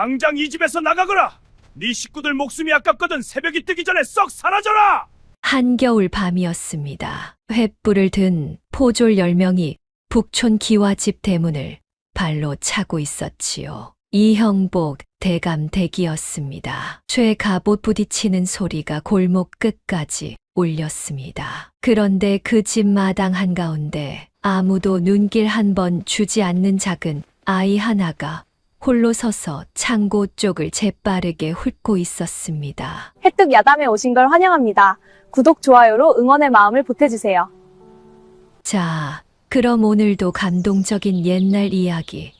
당장 이 집에서 나가거라. 네 식구들 목숨이 아깝거든 새벽이 뜨기 전에 썩 사라져라. 한겨울 밤이었습니다. 횃불을 든 포졸 10명이 북촌 기와집 대문을 발로 차고 있었지요. 이형복 대감 댁이었습니다. 쇠 갑옷 부딪히는 소리가 골목 끝까지 울렸습니다. 그런데 그 집 마당 한가운데 아무도 눈길 한 번 주지 않는 작은 아이 하나가 홀로 서서 창고 쪽을 재빠르게 훑고 있었습니다. 해뚝 야담에 오신 걸 환영합니다. 구독, 좋아요로 응원의 마음을 보태주세요. 자, 그럼 오늘도 감동적인 옛날 이야기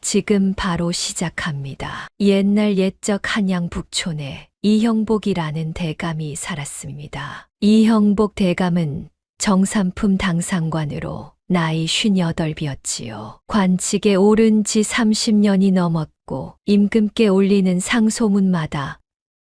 지금 바로 시작합니다. 옛날 옛적 한양 북촌에 이형복이라는 대감이 살았습니다. 이형복 대감은 정삼품 당상관으로 나이 58이었지요. 관직에 오른 지 30년이 넘었고 임금께 올리는 상소문마다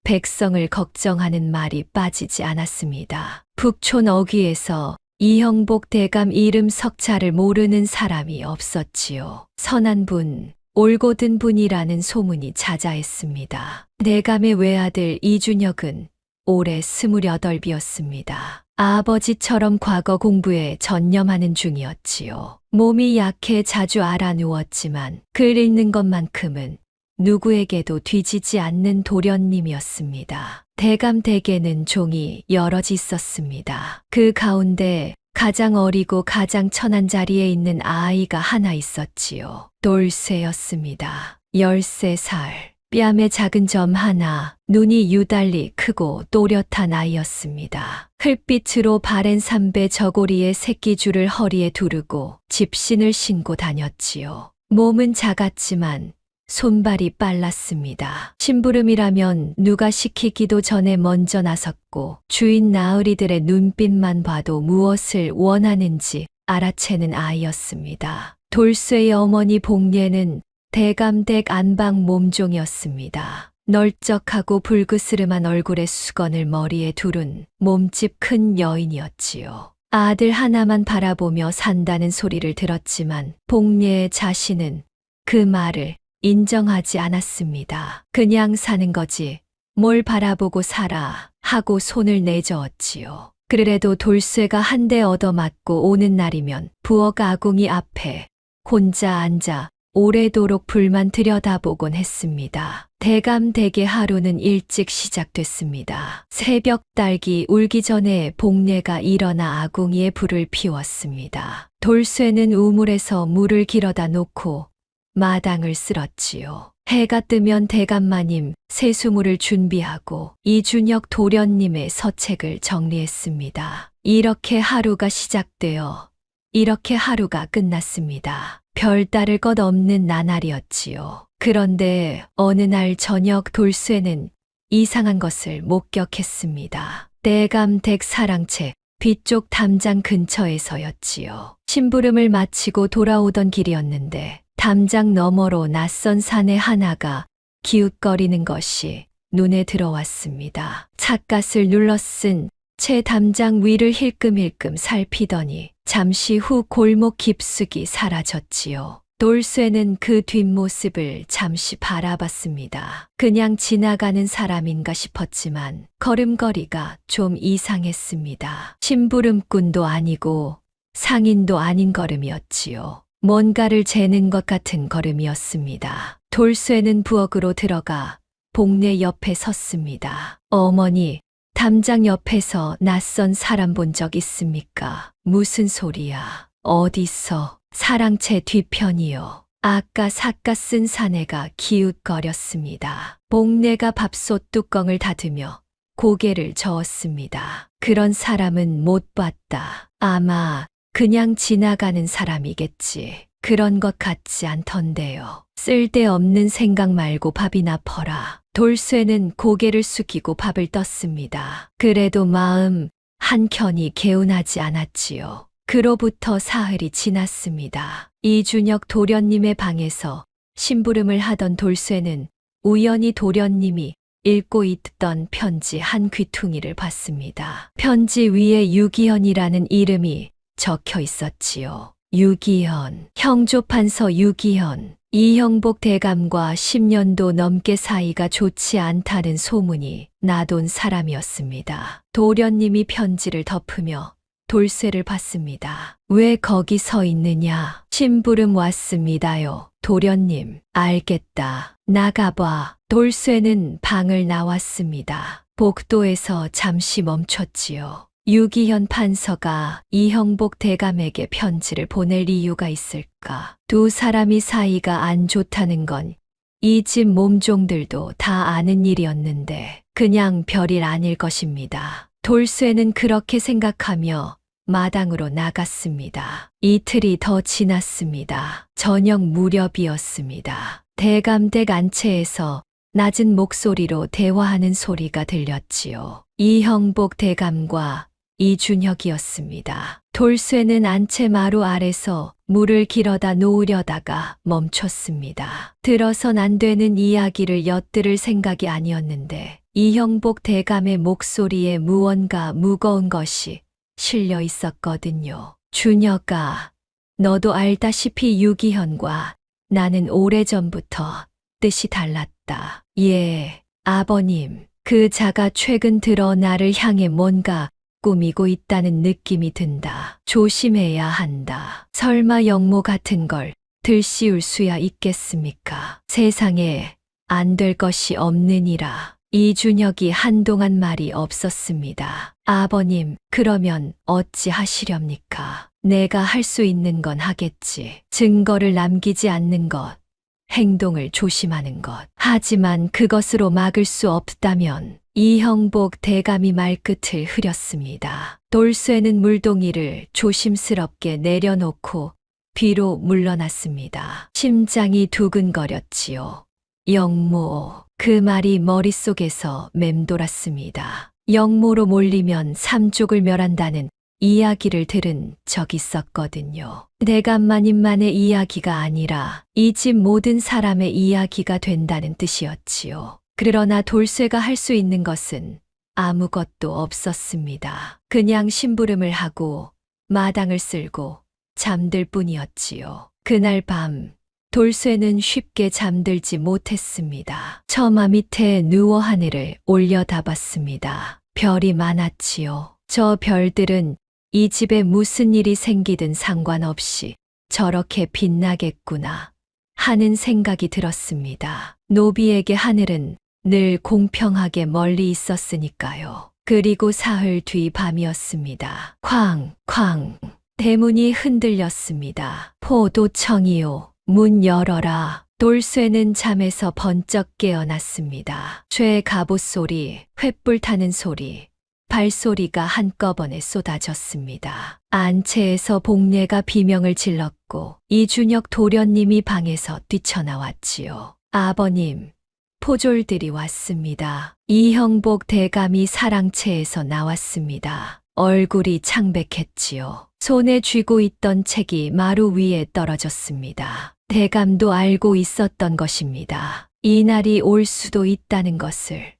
백성을 걱정하는 말이 빠지지 않았습니다. 북촌 어귀에서 이형복 대감 이름 석자를 모르는 사람이 없었지요. 선한 분, 올곧은 분이라는 소문이 자자했습니다. 대감의 외아들 이준혁은 올해 28이었습니다. 아버지처럼 과거 공부에 전념하는 중이었지요. 몸이 약해 자주 알아 누웠지만 글 읽는 것만큼은 누구에게도 뒤지지 않는 도련님이었습니다. 대감 댁에는 종이 여럿 있었습니다. 그 가운데 가장 어리고 가장 천한 자리에 있는 아이가 하나 있었지요. 돌쇠였습니다. 13살. 뺨에 작은 점 하나, 눈이 유달리 크고 또렷한 아이였습니다. 흙빛으로 바랜 삼배 저고리에 새끼줄을 허리에 두르고 집신을 신고 다녔지요. 몸은 작았지만 손발이 빨랐습니다. 심부름이라면 누가 시키기도 전에 먼저 나섰고 주인 나으리들의 눈빛만 봐도 무엇을 원하는지 알아채는 아이였습니다. 돌쇠의 어머니 복례는 대감댁 안방 몸종이었습니다. 널쩍하고 불그스름한 얼굴에 수건을 머리에 두른 몸집 큰 여인이었지요. 아들 하나만 바라보며 산다는 소리를 들었지만 복례의 자신은 그 말을 인정하지 않았습니다. 그냥 사는 거지 뭘 바라보고 살아 하고 손을 내저었지요. 그래도 돌쇠가 한 대 얻어맞고 오는 날이면 부엌 아궁이 앞에 혼자 앉아 오래도록 불만 들여다보곤 했습니다. 대감 댁의 하루는 일찍 시작됐습니다. 새벽 딸기 울기 전에 복례가 일어나 아궁이에 불을 피웠습니다. 돌쇠는 우물에서 물을 길어다 놓고 마당을 쓸었지요. 해가 뜨면 대감마님 세수물을 준비하고 이준혁 도련님의 서책을 정리했습니다. 이렇게 하루가 시작되어 이렇게 하루가 끝났습니다. 별 따를 것 없는 나날이었지요. 그런데 어느 날 저녁 돌쇠는 이상한 것을 목격했습니다. 대감 댁 사랑채 뒤쪽 담장 근처에서였지요. 심부름을 마치고 돌아오던 길이었는데 담장 너머로 낯선 사내 하나가 기웃거리는 것이 눈에 들어왔습니다. 찻갓을 눌러 쓴 채 담장 위를 힐끔힐끔 살피더니 잠시 후 골목 깊숙이 사라졌지요. 돌쇠는 그 뒷모습을 잠시 바라봤습니다. 그냥 지나가는 사람인가 싶었지만 걸음걸이가 좀 이상했습니다. 심부름꾼도 아니고 상인도 아닌 걸음이었지요. 뭔가를 재는 것 같은 걸음이었습니다. 돌쇠는 부엌으로 들어가 복례 옆에 섰습니다. 어머니, 담장 옆에서 낯선 사람 본 적 있습니까? 무슨 소리야? 어디서? 사랑채 뒤편이요. 아까 삿갓 쓴 사내가 기웃거렸습니다. 복례가 밥솥 뚜껑을 닫으며 고개를 저었습니다. 그런 사람은 못 봤다. 아마 그냥 지나가는 사람이겠지. 그런 것 같지 않던데요. 쓸데없는 생각 말고 밥이나 퍼라. 돌쇠는 고개를 숙이고 밥을 떴습니다. 그래도 마음 한켠이 개운하지 않았지요. 그로부터 사흘이 지났습니다. 이준혁 도련님의 방에서 심부름을 하던 돌쇠는 우연히 도련님이 읽고 있던 편지 한 귀퉁이를 봤습니다. 편지 위에 유기현이라는 이름이 적혀 있었지요. 유기현, 형조판서 유기현, 이형복 대감과 10년도 넘게 사이가 좋지 않다는 소문이 나돈 사람이었습니다. 도련님이 편지를 덮으며 돌쇠를 봤습니다. 왜 거기 서 있느냐? 심부름 왔습니다요. 도련님, 알겠다. 나가봐. 돌쇠는 방을 나왔습니다. 복도에서 잠시 멈췄지요. 유기현 판서가 이형복 대감에게 편지를 보낼 이유가 있을까? 두 사람이 사이가 안 좋다는 건 이 집 몸종들도 다 아는 일이었는데 그냥 별일 아닐 것입니다. 돌쇠는 그렇게 생각하며 마당으로 나갔습니다. 이틀이 더 지났습니다. 저녁 무렵이었습니다. 대감댁 안채에서 낮은 목소리로 대화하는 소리가 들렸지요. 이형복 대감과 이준혁이었습니다. 돌쇠는 안채 마루 아래서 물을 길어다 놓으려다가 멈췄습니다. 들어선 안 되는 이야기를 엿들을 생각이 아니었는데 이형복 대감의 목소리에 무언가 무거운 것이 실려 있었거든요. 준혁아, 너도 알다시피 유기현과 나는 오래전부터 뜻이 달랐다. 예, 아버님. 그 자가 최근 들어 나를 향해 뭔가 꾸미고 있다는 느낌이 든다. 조심해야 한다. 설마 영모 같은 걸 들씌울 수야 있겠습니까? 세상에 안 될 것이 없느니라. 이준혁이 한동안 말이 없었습니다. 아버님, 그러면 어찌 하시렵니까? 내가 할 수 있는 건 하겠지. 증거를 남기지 않는 것, 행동을 조심하는 것. 하지만 그것으로 막을 수 없다면 이형복 대감이 말끝을 흐렸습니다. 돌쇠는 물동이를 조심스럽게 내려놓고 뒤로 물러났습니다. 심장이 두근거렸지요. 영모, 그 말이 머릿속에서 맴돌았습니다. 영모로 몰리면 삼족을 멸한다는 이야기를 들은 적 있었거든요. 대감마님만의 이야기가 아니라 이 집 모든 사람의 이야기가 된다는 뜻이었지요. 그러나 돌쇠가 할 수 있는 것은 아무것도 없었습니다. 그냥 심부름을 하고 마당을 쓸고 잠들 뿐이었지요. 그날 밤 돌쇠는 쉽게 잠들지 못했습니다. 처마 밑에 누워 하늘을 올려다봤습니다. 별이 많았지요. 저 별들은 이 집에 무슨 일이 생기든 상관없이 저렇게 빛나겠구나 하는 생각이 들었습니다. 노비에게 하늘은 늘 공평하게 멀리 있었으니까요. 그리고 사흘 뒤 밤이었습니다. 쾅쾅 대문이 흔들렸습니다. 포도청이요. 문 열어라. 돌쇠는 잠에서 번쩍 깨어났습니다. 쇠 갑옷 소리, 횃불 타는 소리, 발소리가 한꺼번에 쏟아졌습니다. 안채에서 복례가 비명을 질렀고 이준혁 도련님이 방에서 뛰쳐나왔지요. 아버님, 포졸들이 왔습니다. 이형복 대감이 사랑채에서 나왔습니다. 얼굴이 창백했지요. 손에 쥐고 있던 책이 마루 위에 떨어졌습니다. 대감도 알고 있었던 것입니다. 이날이 올 수도 있다는 것을.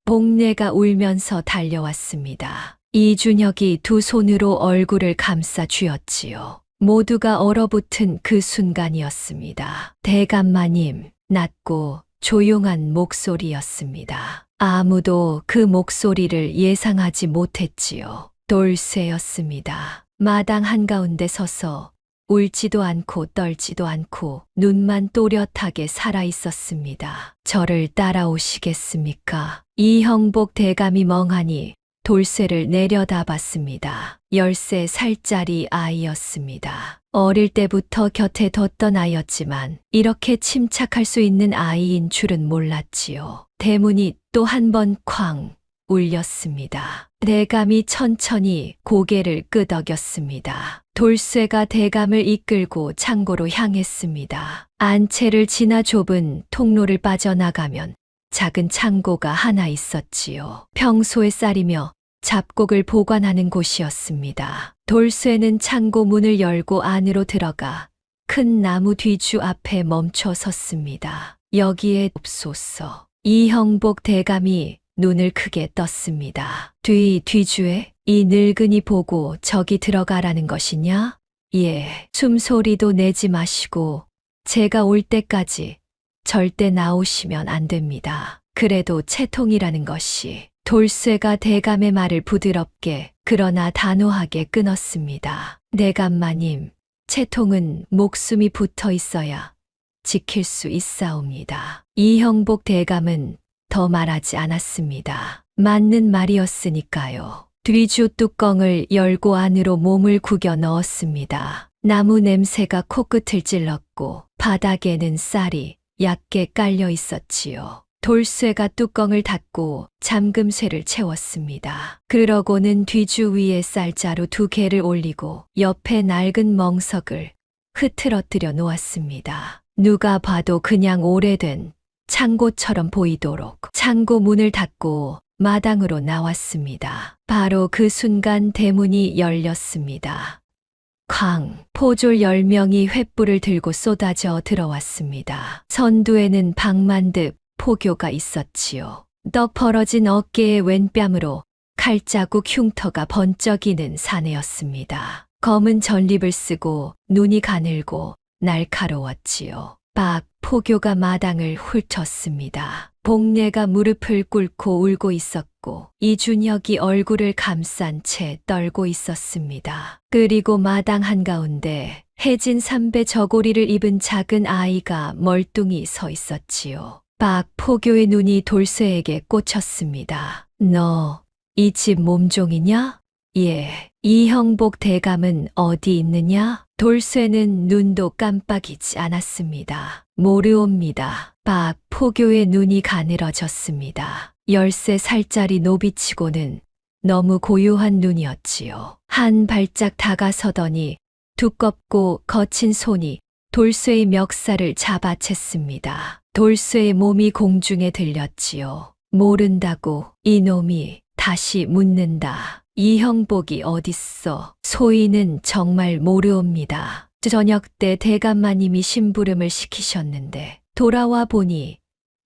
복례가 울면서 달려왔습니다. 이준혁이 두 손으로 얼굴을 감싸 쥐었지요. 모두가 얼어붙은 그 순간이었습니다. 대감마님, 낮고 조용한 목소리였습니다. 아무도 그 목소리를 예상하지 못했지요. 돌쇠였습니다. 마당 한가운데 서서 울지도 않고 떨지도 않고 눈만 또렷하게 살아 있었습니다. 저를 따라오시겠습니까? 이형복 대감이 멍하니 돌쇠를 내려다봤습니다. 13살짜리 아이였습니다. 어릴 때부터 곁에 뒀던 아이였지만 이렇게 침착할 수 있는 아이인 줄은 몰랐지요. 대문이 또 한 번 쾅 울렸습니다. 대감이 천천히 고개를 끄덕였습니다. 돌쇠가 대감을 이끌고 창고로 향했습니다. 안채를 지나 좁은 통로를 빠져나가면 작은 창고가 하나 있었지요. 평소에 쌀이며 잡곡을 보관하는 곳이었습니다. 돌쇠는 창고 문을 열고 안으로 들어가 큰 나무 뒤주 앞에 멈춰 섰습니다. 여기에 옵소서. 이형복 대감이 눈을 크게 떴습니다. 뒤주에 이 늙은이 보고 저기 들어가라는 것이냐? 예, 숨소리도 내지 마시고 제가 올 때까지 절대 나오시면 안 됩니다. 그래도 채통이라는 것이 돌쇠가 대감의 말을 부드럽게 그러나 단호하게 끊었습니다. 대감마님, 채통은 목숨이 붙어 있어야 지킬 수 있사옵니다. 이형복 대감은 더 말하지 않았습니다. 맞는 말이었으니까요. 뒤주 뚜껑을 열고 안으로 몸을 구겨 넣었습니다. 나무 냄새가 코끝을 찔렀고 바닥에는 쌀이 얕게 깔려 있었지요. 돌쇠가 뚜껑을 닫고 잠금쇠를 채웠습니다. 그러고는 뒤주 위에 쌀자루 2개를 올리고 옆에 낡은 멍석을 흐트러뜨려 놓았습니다. 누가 봐도 그냥 오래된 창고처럼 보이도록 창고 문을 닫고 마당으로 나왔습니다. 바로 그 순간 대문이 열렸습니다. 쾅! 포졸 10명이 횃불을 들고 쏟아져 들어왔습니다. 선두에는 박만득 포교가 있었지요. 떡 벌어진 어깨의 왼뺨으로 칼자국 흉터가 번쩍이는 사내였습니다. 검은 전립을 쓰고 눈이 가늘고 날카로웠지요. 박 포교가 마당을 훑었습니다. 복례가 무릎을 꿇고 울고 있었고 이준혁이 얼굴을 감싼 채 떨고 있었습니다. 그리고 마당 한가운데 해진 삼배 저고리를 입은 작은 아이가 멀뚱히 서 있었지요. 박 포교의 눈이 돌쇠에게 꽂혔습니다. 너 이 집 몸종이냐? 예. 이형복 대감은 어디 있느냐? 돌쇠는 눈도 깜빡이지 않았습니다. 모르옵니다. 박 포교의 눈이 가늘어졌습니다. 13살짜리 노비치고는 너무 고요한 눈이었지요. 한 발짝 다가서더니 두껍고 거친 손이 돌쇠의 멱살을 잡아챘습니다. 돌쇠의 몸이 공중에 들렸지요. 모른다고 이놈이 다시 묻는다. 이형복이 어딨어? 소인은 정말 모르옵니다. 저녁 때 대감마님이 심부름을 시키셨는데 돌아와 보니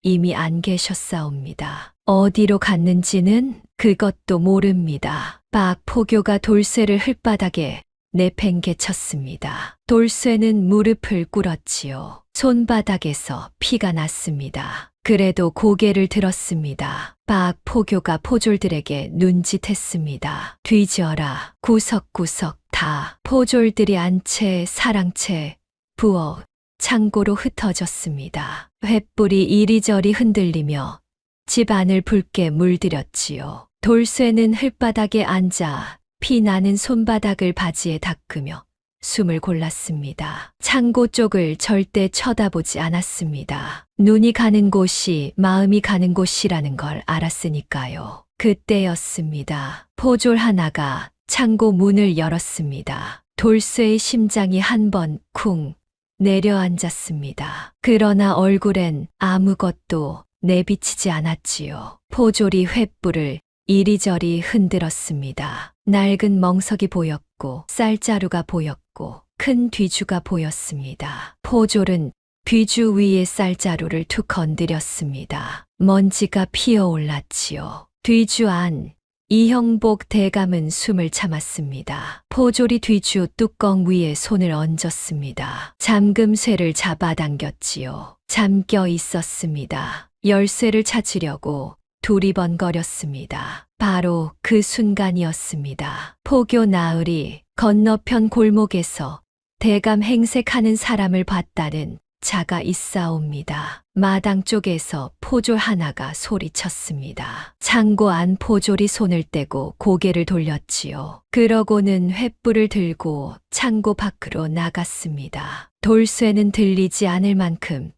이미 안 계셨사옵니다. 어디로 갔는지는 그것도 모릅니다. 박 포교가 돌쇠를 흙바닥에 내팽개쳤습니다. 돌쇠는 무릎을 꿇었지요. 손바닥에서 피가 났습니다. 그래도 고개를 들었습니다. 박 포교가 포졸들에게 눈짓했습니다. 뒤져라. 구석구석 다. 포졸들이 안채 사랑채 부엌 창고로 흩어졌습니다. 횃불이 이리저리 흔들리며 집 안을 붉게 물들였지요. 돌쇠는 흙바닥에 앉아 피 나는 손바닥을 바지에 닦으며 숨을 골랐습니다. 창고 쪽을 절대 쳐다보지 않았습니다. 눈이 가는 곳이 마음이 가는 곳이라는 걸 알았으니까요. 그때였습니다. 포졸 하나가 창고 문을 열었습니다. 돌쇠의 심장이 한 번 쿵 내려앉았습니다. 그러나 얼굴엔 아무것도 내비치지 않았지요. 포졸이 횃불을 이리저리 흔들었습니다. 낡은 멍석이 보였고 쌀자루가 보였고 큰 뒤주가 보였습니다. 포졸은 뒤주 위에 쌀자루를 툭 건드렸습니다. 먼지가 피어올랐지요. 뒤주 안 이형복 대감은 숨을 참았습니다. 포졸이 뒤주 뚜껑 위에 손을 얹었습니다. 잠금쇠를 잡아당겼지요. 잠겨 있었습니다. 열쇠를 찾으려고 두리번거렸습니다. 바로 그 순간이었습니다. 포교 나으리 건너편 골목에서 대감 행색하는 사람을 봤다는 자가 있사옵니다. 마당 쪽에서 포졸 하나가 소리쳤습니다. 창고 안 포졸이 손을 떼고 고개를 돌렸지요. 그러고는 횃불을 들고 창고 밖으로 나갔습니다. 돌쇠는 들리지 않을 만큼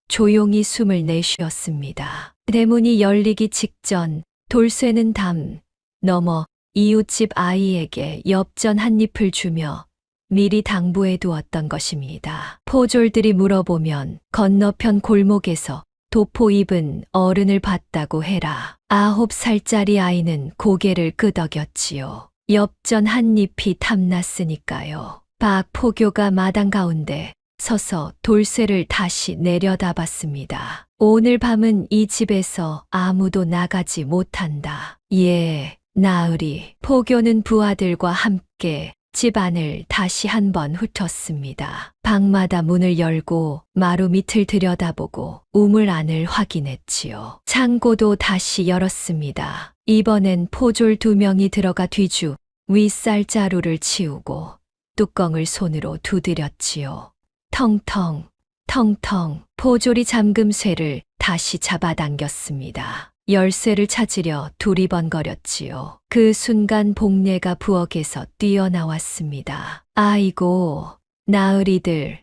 조용히 숨을 내쉬었습니다. 대문이 열리기 직전 돌쇠는 담 넘어 이웃집 아이에게 엽전 한 잎을 주며 미리 당부해 두었던 것입니다. 포졸들이 물어보면 건너편 골목에서 도포 입은 어른을 봤다고 해라. 9살짜리 아이는 고개를 끄덕였지요. 엽전 한 잎이 탐났으니까요. 박 포교가 마당 가운데 서서 돌쇠를 다시 내려다봤습니다. 오늘 밤은 이 집에서 아무도 나가지 못한다. 예, 나으리. 포교는 부하들과 함께 집 안을 다시 한번 훑었습니다. 방마다 문을 열고 마루 밑을 들여다보고 우물 안을 확인했지요. 창고도 다시 열었습니다. 이번엔 포졸 2명이 들어가 뒤주 윗쌀자루를 치우고 뚜껑을 손으로 두드렸지요. 텅텅, 텅텅 포졸이 잠금쇠를 다시 잡아당겼습니다. 열쇠를 찾으려 두리번거렸지요. 그 순간 복례가 부엌에서 뛰어나왔습니다. 아이고, 나으리들.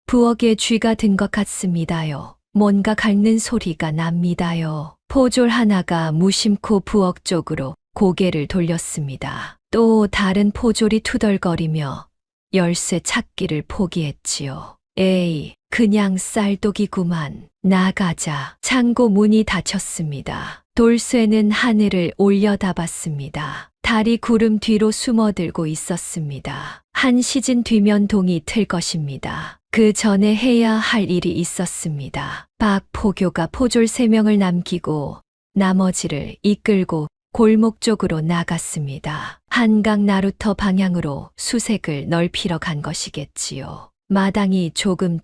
부엌에 쥐가 든 것 같습니다요. 뭔가 갉는 소리가 납니다요. 포졸 하나가 무심코 부엌 쪽으로 고개를 돌렸습니다. 또 다른 포졸이 투덜거리며 열쇠 찾기를 포기했지요. 에이, 그냥 쌀독이구만. 나가자. 창고 문이 닫혔습니다. 돌쇠는 하늘을 올려다봤습니다. 달이 구름 뒤로 숨어들고 있었습니다. 한 시즌 뒤면 동이 틀 것입니다. 그 전에 해야 할 일이 있었습니다. 박포교가 포졸 3명을 남기고 나머지를 이끌고 골목 쪽으로 나갔습니다. 한강 나루터 방향으로 수색을 넓히러 간 것이겠지요. 마당이 조금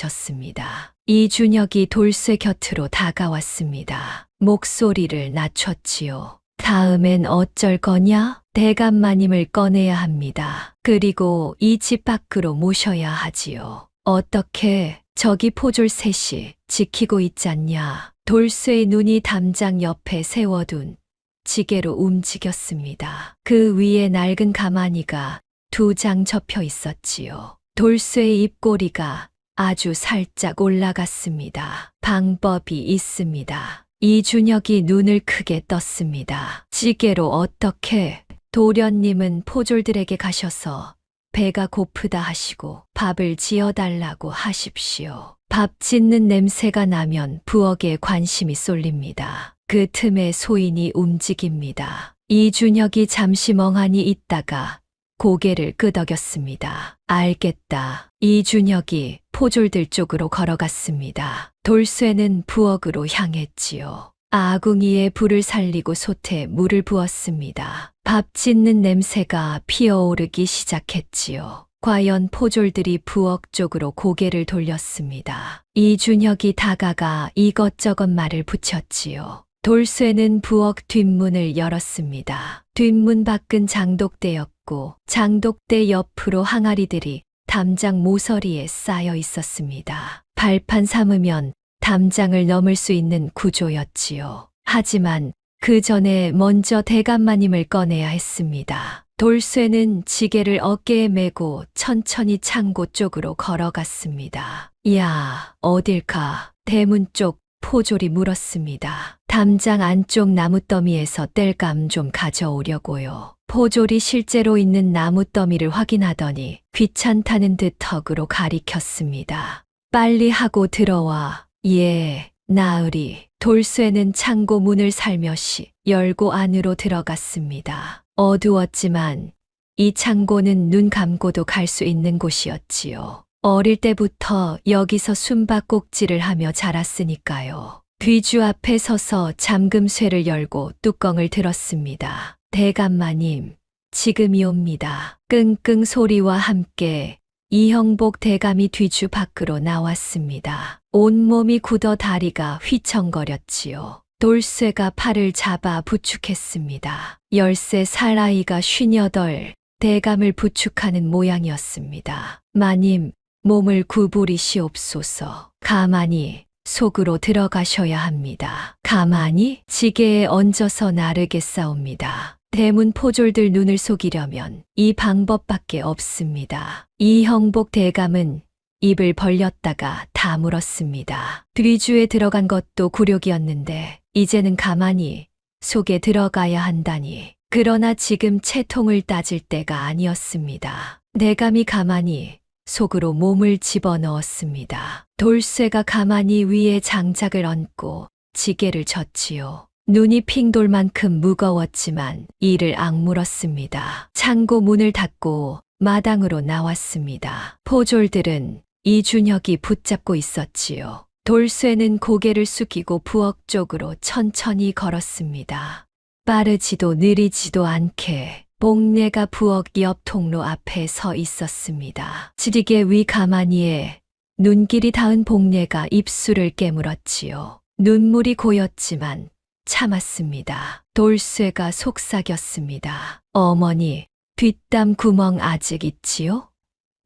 조용해졌습니다. 이준혁이 돌쇠 곁으로 다가왔습니다. 목소리를 낮췄지요. 다음엔 어쩔 거냐? 대감마님을 꺼내야 합니다. 그리고 이 집 밖으로 모셔야 하지요. 어떻게? 저기 포졸 3이 지키고 있잖냐? 돌쇠의 눈이 담장 옆에 세워둔 지게로 움직였습니다. 그 위에 낡은 가마니가 2장 접혀 있었지요. 돌쇠의 입꼬리가 아주 살짝 올라갔습니다. 방법이 있습니다. 이준혁이 눈을 크게 떴습니다. 지게로 어떻게? 도련님은 포졸들에게 가셔서 배가 고프다 하시고 밥을 지어달라고 하십시오. 밥 짓는 냄새가 나면 부엌에 관심이 쏠립니다. 그 틈에 소인이 움직입니다. 이준혁이 잠시 멍하니 있다가 고개를 끄덕였습니다. 알겠다. 이준혁이 포졸들 쪽으로 걸어갔습니다. 돌쇠는 부엌으로 향했지요. 아궁이에 불을 살리고 솥에 물을 부었습니다. 밥 짓는 냄새가 피어오르기 시작했지요. 과연 포졸들이 부엌 쪽으로 고개를 돌렸습니다. 이준혁이 다가가 이것저것 말을 붙였지요. 돌쇠는 부엌 뒷문을 열었습니다. 뒷문 밖은 장독대였고 장독대 옆으로 항아리들이 담장 모서리에 쌓여 있었습니다. 발판 삼으면 담장을 넘을 수 있는 구조였지요. 하지만 그 전에 먼저 대감마님을 꺼내야 했습니다. 돌쇠는 지게를 어깨에 메고 천천히 창고 쪽으로 걸어갔습니다. 야, 어딜까? 대문 쪽 포졸이 물었습니다. 담장 안쪽 나무더미에서 땔감 좀 가져오려고요. 포졸이 실제로 있는 나무더미를 확인하더니 귀찮다는 듯 턱으로 가리켰습니다. 빨리 하고 들어와. 예, 나으리. 돌쇠는 창고 문을 살며시 열고 안으로 들어갔습니다. 어두웠지만 이 창고는 눈 감고도 갈 수 있는 곳이었지요. 어릴 때부터 여기서 숨바꼭질을 하며 자랐으니까요. 귀주 앞에 서서 잠금쇠를 열고 뚜껑을 들었습니다. 대감마님, 지금이옵니다. 끙끙 소리와 함께 이형복 대감이 뒤주 밖으로 나왔습니다. 온몸이 굳어 다리가 휘청거렸지요. 돌쇠가 팔을 잡아 부축했습니다. 10세 살아이가 58 대감을 부축하는 모양이었습니다. 마님, 몸을 구부리시옵소서. 가만히 속으로 들어가셔야 합니다. 가만히 지게에 얹어서 나르겠사옵니다. 대문 포졸들 눈을 속이려면 이 방법밖에 없습니다. 이형복 대감은 입을 벌렸다가 다물었습니다. 뒤주에 들어간 것도 굴욕이었는데 이제는 가만히 속에 들어가야 한다니. 그러나 지금 채통을 따질 때가 아니었습니다. 대감이 가만히 속으로 몸을 집어넣었습니다. 돌쇠가 가만히 위에 장작을 얹고 지게를 졌지요. 눈이 핑 돌 만큼 무거웠지만 이를 악물었습니다. 창고 문을 닫고 마당으로 나왔습니다. 포졸들은 이준혁이 붙잡고 있었지요. 돌쇠는 고개를 숙이고 부엌 쪽으로 천천히 걸었습니다. 빠르지도 느리지도 않게 복례가 부엌 옆 통로 앞에 서 있었습니다. 지리개 위 가마니에 눈길이 닿은 복례가 입술을 깨물었지요. 눈물이 고였지만 참았습니다. 돌쇠가 속삭였습니다. 어머니, 뒷담 구멍 아직 있지요?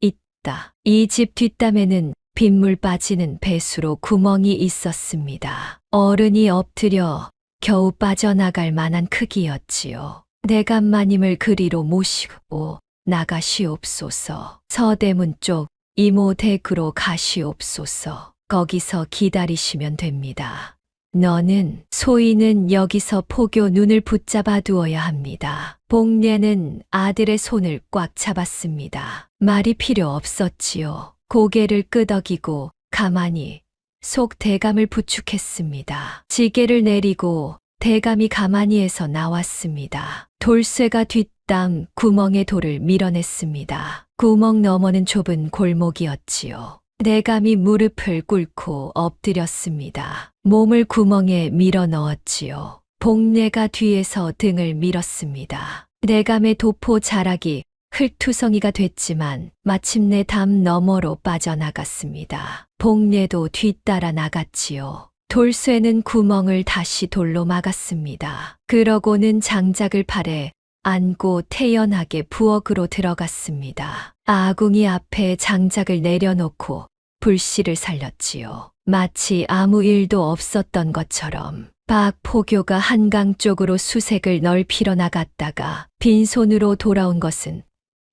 있다. 이 집 뒷담에는 빗물 빠지는 배수로 구멍이 있었습니다. 어른이 엎드려 겨우 빠져나갈 만한 크기였지요. 내간마님을 그리로 모시고 나가시옵소서. 서대문 쪽 이모 댁으로 가시옵소서. 거기서 기다리시면 됩니다. 너는, 소희는 여기서 포교 눈을 붙잡아 두어야 합니다. 복례는 아들의 손을 꽉 잡았습니다. 말이 필요 없었지요. 고개를 끄덕이고 가만히 속 대감을 부축했습니다. 지게를 내리고 대감이 가만히에서 나왔습니다. 돌쇠가 뒷담 구멍에 돌을 밀어냈습니다. 구멍 너머는 좁은 골목이었지요. 대감이 무릎을 꿇고 엎드렸습니다. 몸을 구멍에 밀어 넣었지요. 복례가 뒤에서 등을 밀었습니다. 대감의 도포 자락이 흙투성이가 됐지만 마침내 담 너머로 빠져나갔습니다. 복례도 뒤따라 나갔지요. 돌쇠는 구멍을 다시 돌로 막았습니다. 그러고는 장작을 팔에 안고 태연하게 부엌으로 들어갔습니다. 아궁이 앞에 장작을 내려놓고 불씨를 살렸지요. 마치 아무 일도 없었던 것처럼 박 포교가 한강 쪽으로 수색을 넓히러 나갔다가 빈손으로 돌아온 것은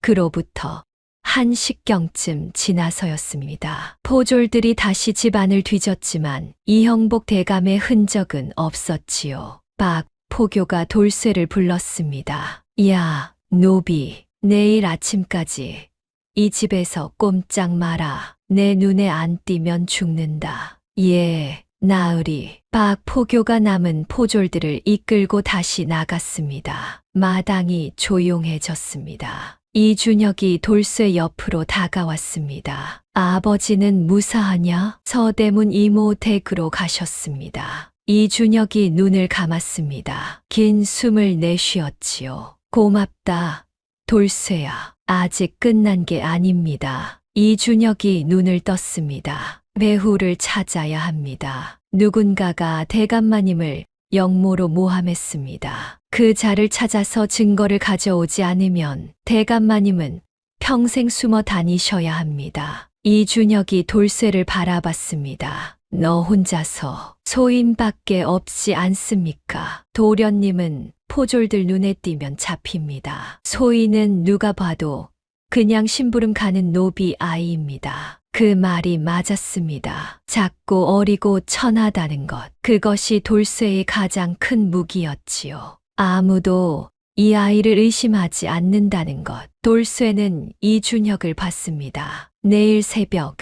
그로부터 1시경쯤 지나서였습니다. 포졸들이 다시 집안을 뒤졌지만 이형복 대감의 흔적은 없었지요. 박 포교가 돌쇠를 불렀습니다. 야, 노비, 내일 아침까지 이 집에서 꼼짝 마라. 내 눈에 안 띄면 죽는다. 예, 나으리. 박 포교가 남은 포졸들을 이끌고 다시 나갔습니다. 마당이 조용해졌습니다. 이준혁이 돌쇠 옆으로 다가왔습니다. 아버지는 무사하냐? 서대문 이모 댁으로 가셨습니다. 이준혁이 눈을 감았습니다. 긴 숨을 내쉬었지요. 고맙다, 돌쇠야. 아직 끝난 게 아닙니다. 이준혁이 눈을 떴습니다. 배후를 찾아야 합니다. 누군가가 대감마님을 영모로 모함했습니다. 그 자를 찾아서 증거를 가져오지 않으면 대감마님은 평생 숨어 다니셔야 합니다. 이준혁이 돌쇠를 바라봤습니다. 너 혼자서 소인밖에 없지 않습니까? 도련님은 포졸들 눈에 띄면 잡힙니다. 소인은 누가 봐도 그냥 심부름 가는 노비 아이입니다. 그 말이 맞았습니다. 작고 어리고 천하다는 것. 그것이 돌쇠의 가장 큰 무기였지요. 아무도 이 아이를 의심하지 않는다는 것. 돌쇠는 이준혁을 봤습니다. 내일 새벽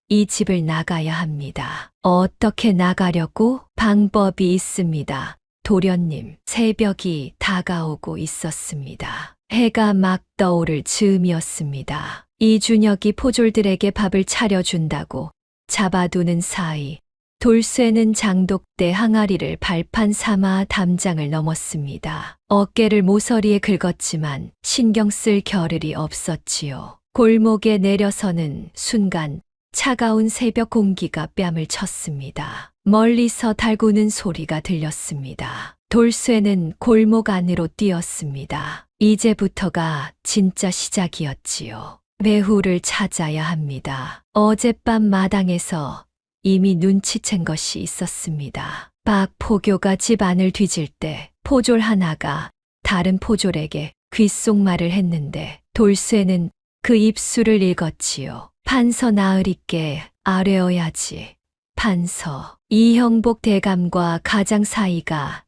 이 집을 나가야 합니다. 어떻게 나가려고? 방법이 있습니다. 도련님, 새벽이 다가오고 있었습니다. 해가 막 떠오를 즈음이었습니다. 이준혁이 포졸들에게 밥을 차려준다고 잡아두는 사이 돌쇠는 장독대 항아리를 발판 삼아 담장을 넘었습니다. 어깨를 모서리에 긁었지만 신경 쓸 겨를이 없었지요. 골목에 내려서는 순간 차가운 새벽 공기가 뺨을 쳤습니다. 멀리서 달구는 소리가 들렸습니다. 돌쇠는 골목 안으로 뛰었습니다. 이제부터가 진짜 시작이었지요. 배후를 찾아야 합니다. 어젯밤 마당에서 이미 눈치챈 것이 있었습니다. 박 포교가 집 안을 뒤질 때 포졸 하나가 다른 포졸에게 귓속말을 했는데 돌쇠는 그 입술을 읽었지요. 판서 나으리께 아뢰어야지. 판서. 이형복 대감과 가장 사이가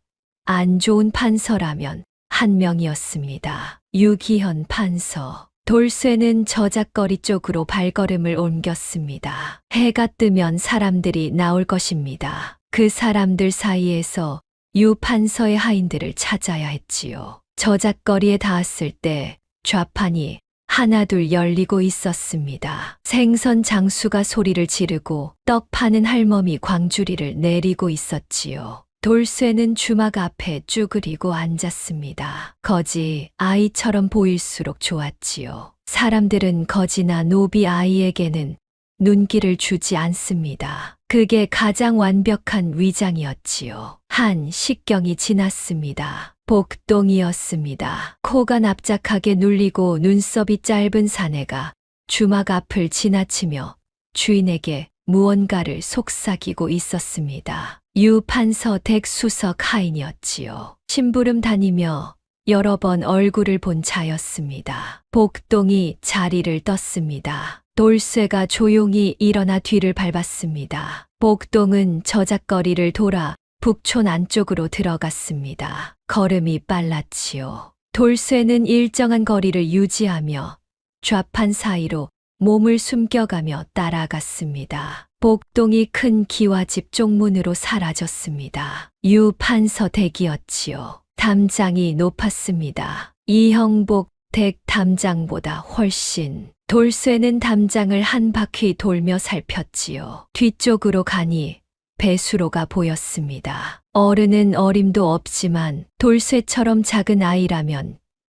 안 좋은 판서라면 한 명이었습니다. 유기현 판서. 돌쇠는 저작거리 쪽으로 발걸음을 옮겼습니다. 해가 뜨면 사람들이 나올 것입니다. 그 사람들 사이에서 유 판서의 하인들을 찾아야 했지요. 저작거리에 닿았을 때 좌판이 하나둘 열리고 있었습니다. 생선 장수가 소리를 지르고 떡 파는 할멈이 광주리를 내리고 있었지요. 돌쇠는 주막 앞에 쭈그리고 앉았습니다. 거지 아이처럼 보일수록 좋았지요. 사람들은 거지나 노비 아이에게는 눈길을 주지 않습니다. 그게 가장 완벽한 위장이었지요. 한 식경이 지났습니다. 복동이었습니다. 코가 납작하게 눌리고 눈썹이 짧은 사내가 주막 앞을 지나치며 주인에게 무언가를 속삭이고 있었습니다. 유판서 댁수석 하인이었지요. 심부름 다니며 여러 번 얼굴을 본 자였습니다. 복동이 자리를 떴습니다. 돌쇠가 조용히 일어나 뒤를 밟았습니다. 복동은 저작거리를 돌아 북촌 안쪽으로 들어갔습니다. 걸음이 빨랐지요. 돌쇠는 일정한 거리를 유지하며 좌판 사이로 몸을 숨겨가며 따라갔습니다. 복동이 큰 기와집 쪽문으로 사라졌습니다. 유판서 댁이었지요. 담장이 높았습니다. 이형복 댁 담장보다 훨씬. 돌쇠는 담장을 한 바퀴 돌며 살폈지요. 뒤쪽으로 가니 배수로가 보였습니다. 어른은 어림도 없지만 돌쇠처럼 작은 아이라면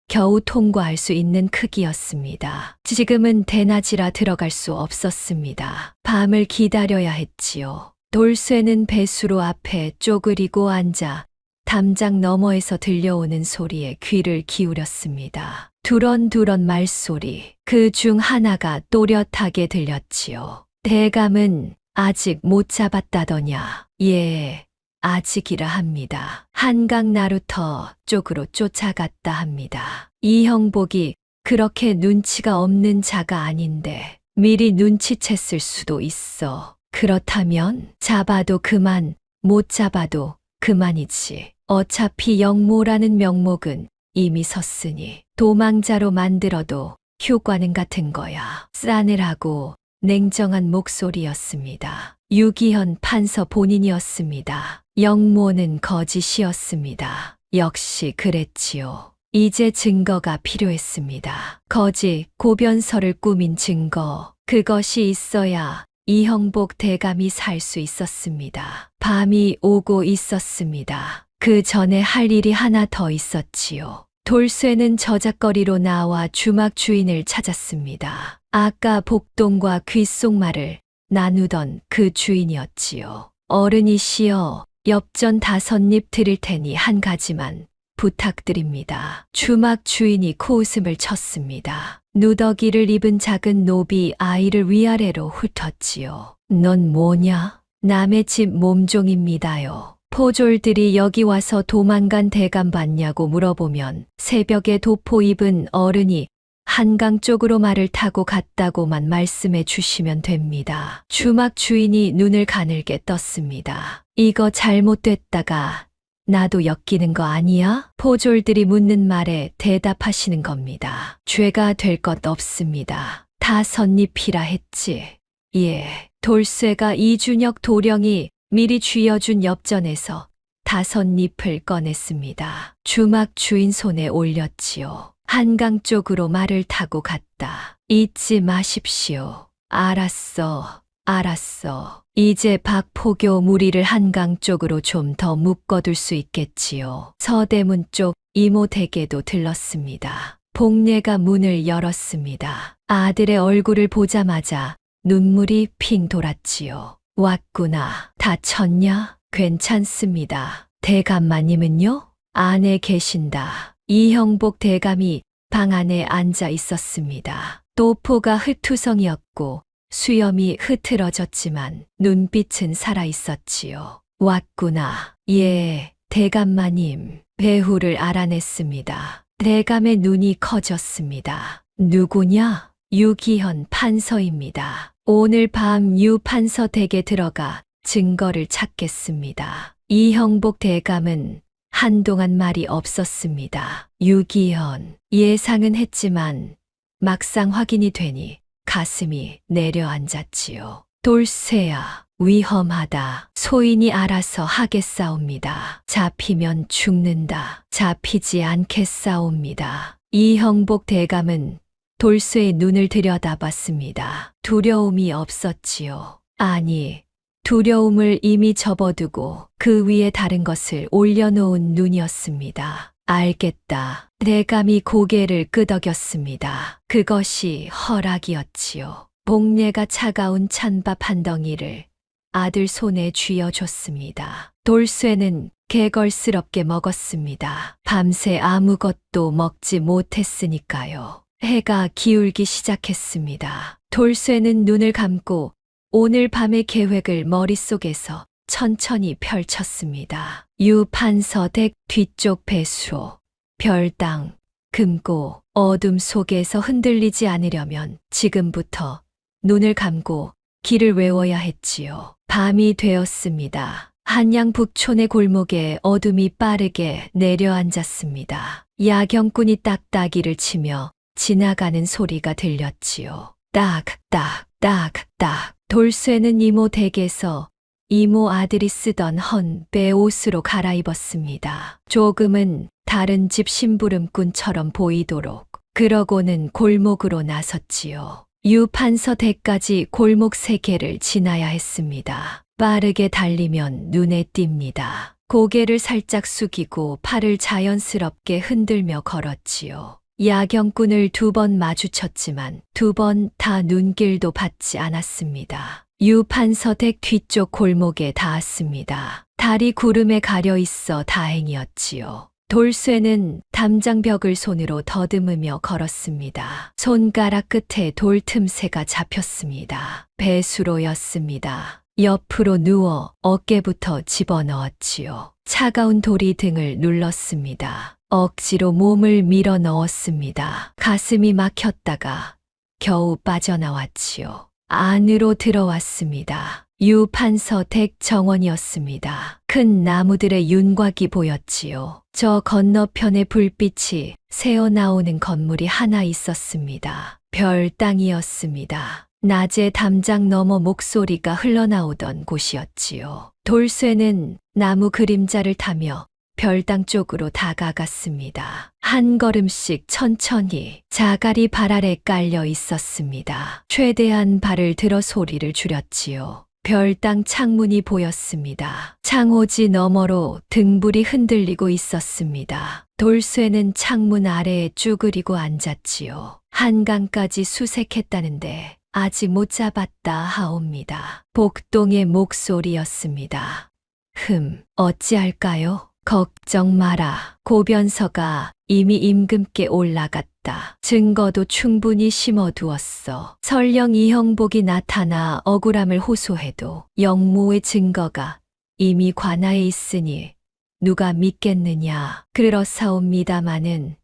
겨우 통과할 수 있는 크기였습니다. 지금은 대낮이라 들어갈 수 없었습니다. 밤을 기다려야 했지요. 돌쇠는 배수로 앞에 쪼그리고 앉아 담장 너머에서 들려오는 소리에 귀를 기울였습니다. 두런두런 말소리, 그 중 하나가 또렷하게 들렸지요. 대감은 아직 못 잡았다더냐. 예, 아직이라 합니다. 한강 나루터 쪽으로 쫓아갔다 합니다. 이형복이 그렇게 눈치가 없는 자가 아닌데 미리 눈치챘을 수도 있어. 그렇다면 잡아도 그만, 못 잡아도 그만이지. 어차피 영모라는 명목은 이미 섰으니 도망자로 만들어도 효과는 같은 거야. 싸늘하고 냉정한 목소리였습니다. 유기현 판서 본인이었습니다. 영모는 거짓이었습니다. 역시 그랬지요. 이제 증거가 필요했습니다. 거짓, 고변서를 꾸민 증거. 그것이 있어야 이형복 대감이 살 수 있었습니다. 밤이 오고 있었습니다. 그 전에 할 일이 하나 더 있었지요. 돌쇠는 저작거리로 나와 주막 주인을 찾았습니다. 아까 복동과 귓속말을 나누던 그 주인이었지요. 어른이시여, 엽전 5입 드릴 테니 한 가지만 부탁드립니다. 주막 주인이 코웃음을 쳤습니다. 누더기를 입은 작은 노비 아이를 위아래로 훑었지요. 넌 뭐냐? 남의 집 몸종입니다요. 포졸들이 여기 와서 도망간 대감 봤냐고 물어보면 새벽에 도포 입은 어른이 한강 쪽으로 말을 타고 갔다고만 말씀해 주시면 됩니다. 주막 주인이 눈을 가늘게 떴습니다. 이거 잘못됐다가 나도 엮이는 거 아니야? 포졸들이 묻는 말에 대답하시는 겁니다. 죄가 될 것 없습니다. 다 선입이라 했지. 예, 돌쇠가 이준혁 도령이 미리 쥐어준 엽전에서 5잎을 꺼냈습니다. 주막 주인 손에 올렸지요. 한강 쪽으로 말을 타고 갔다. 잊지 마십시오. 알았어, 알았어. 이제 박포교 무리를 한강 쪽으로 좀 더 묶어둘 수 있겠지요. 서대문 쪽 이모 댁에도 들렀습니다. 복례가 문을 열었습니다. 아들의 얼굴을 보자마자 눈물이 핑 돌았지요. 왔구나. 다쳤냐? 괜찮습니다. 대감마님은요? 안에 계신다. 이형복 대감이 방 안에 앉아 있었습니다. 도포가 흩투성이었고 수염이 흐트러졌지만 눈빛은 살아 있었지요. 왔구나. 예, 대감마님. 배후를 알아냈습니다. 대감의 눈이 커졌습니다. 누구냐? 유기현 판서입니다. 오늘 밤 유 판서 댁에 들어가 증거를 찾겠습니다. 이형복 대감은 한동안 말이 없었습니다. 유기현, 예상은 했지만 막상 확인이 되니 가슴이 내려앉았지요. 돌쇠야, 위험하다. 소인이 알아서 하겠사옵니다. 잡히면 죽는다. 잡히지 않겠사옵니다. 이형복 대감은 돌쇠의 눈을 들여다봤습니다. 두려움이 없었지요. 아니, 두려움을 이미 접어두고 그 그 위에 다른 것을 올려놓은 눈이었습니다. 알겠다. 대감이 고개를 끄덕였습니다. 그것이 허락이었지요. 복례가 차가운 찬밥 한 덩이를 아들 손에 쥐어줬습니다. 돌쇠는 개걸스럽게 먹었습니다. 밤새 아무것도 먹지 못했으니까요. 해가 기울기 시작했습니다. 돌쇠는 눈을 감고 오늘 밤의 계획을 머릿속에서 천천히 펼쳤습니다. 유판서댁 뒤쪽 배수로, 별당, 금고, 어둠 속에서 흔들리지 않으려면 지금부터 눈을 감고 길을 외워야 했지요. 밤이 되었습니다. 한양 북촌의 골목에 어둠이 빠르게 내려앉았습니다. 야경꾼이 딱따기를 치며 지나가는 소리가 들렸지요. 딱딱, 딱딱. 돌쇠는 이모 댁에서 이모 아들이 쓰던 헌배 옷으로 갈아입었습니다. 조금은 다른 집 심부름꾼처럼 보이도록. 그러고는 골목으로 나섰지요. 유판서 댁까지 골목 3개를 지나야 했습니다. 빠르게 달리면 눈에 띕니다. 고개를 살짝 숙이고 팔을 자연스럽게 흔들며 걸었지요. 야경꾼을 2번 마주쳤지만 2번 다 눈길도 받지 않았습니다. 유판서 댁 뒤쪽 골목에 닿았습니다. 달이 구름에 가려 있어 다행이었지요. 돌쇠는 담장벽을 손으로 더듬으며 걸었습니다. 손가락 끝에 돌 틈새가 잡혔습니다. 배수로였습니다. 옆으로 누워 어깨부터 집어넣었지요. 차가운 돌이 등을 눌렀습니다. 억지로 몸을 밀어 넣었습니다. 가슴이 막혔다가 겨우 빠져나왔지요. 안으로 들어왔습니다. 유판서 댁 정원이었습니다. 큰 나무들의 윤곽이 보였지요. 저 건너편에 불빛이 새어나오는 건물이 하나 있었습니다. 별당이었습니다. 낮에 담장 너머 목소리가 흘러나오던 곳이었지요. 돌쇠는 나무 그림자를 타며 별당 쪽으로 다가갔습니다. 한 걸음씩 천천히 자갈이 발 아래 깔려 있었습니다. 최대한 발을 들어 소리를 줄였지요. 별당 창문이 보였습니다. 창호지 너머로 등불이 흔들리고 있었습니다. 돌쇠는 창문 아래에 쭈그리고 앉았지요. 한강까지 수색했다는데 아직 못 잡았다 하옵니다. 복동의 목소리였습니다. 어찌할까요? 걱정 마라. 고변서가 이미 임금께 올라갔다. 증거도 충분히 심어두었어. 설령 이형복이 나타나 억울함을 호소해도 영모의 증거가 이미 관하에 있으니 누가 믿겠느냐. 그렇사옵니다마는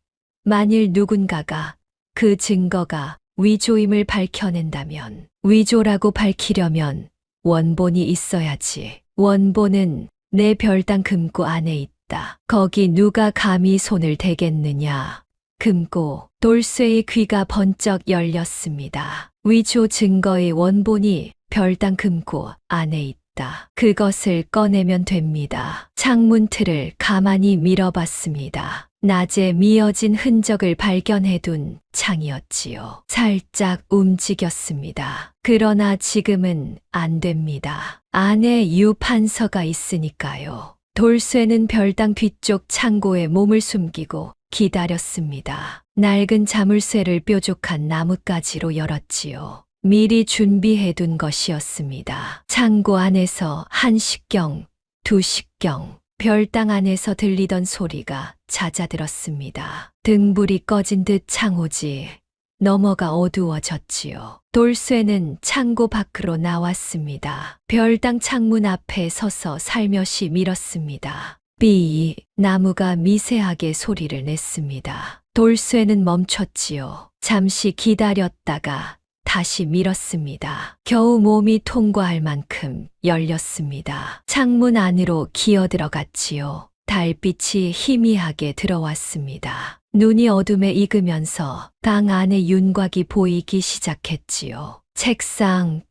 만일 누군가가 그 증거가 위조임을 밝혀낸다면, 위조라고 밝히려면 원본이 있어야지. 원본은 내 별당 금고 안에 있다. 거기 누가 감히 손을 대겠느냐. 금고. 돌쇠의 귀가 번쩍 열렸습니다. 위조 증거의 원본이 별당 금고 안에 있다. 그것을 꺼내면 됩니다. 창문 틀을 가만히 밀어봤습니다. 낮에 미어진 흔적을 발견해둔 창이었지요. 살짝 움직였습니다. 그러나 지금은 안 됩니다. 안에 유판서가 있으니까요. 돌쇠는 별당 뒤쪽 창고에 몸을 숨기고 기다렸습니다. 낡은 자물쇠를 뾰족한 나뭇가지로 열었지요. 미리 준비해둔 것이었습니다. 창고 안에서 1시경, 2시경, 별당 안에서 들리던 소리가 잦아들었습니다. 등불이 꺼진 듯 창호지 너머가 어두워졌지요. 돌쇠는 창고 밖으로 나왔습니다. 별당 창문 앞에 서서 살며시 밀었습니다. 삐, 나무가 미세하게 소리를 냈습니다. 돌쇠는 멈췄지요. 잠시 기다렸다가 다시 밀었습니다. 겨우 몸이 통과할 만큼 열렸습니다. 창문 안으로 기어들어갔지요. 달빛이 희미하게 들어왔습니다. 눈이 어둠에 익으면서 방 안의 윤곽이 보이기 시작했지요. 책장,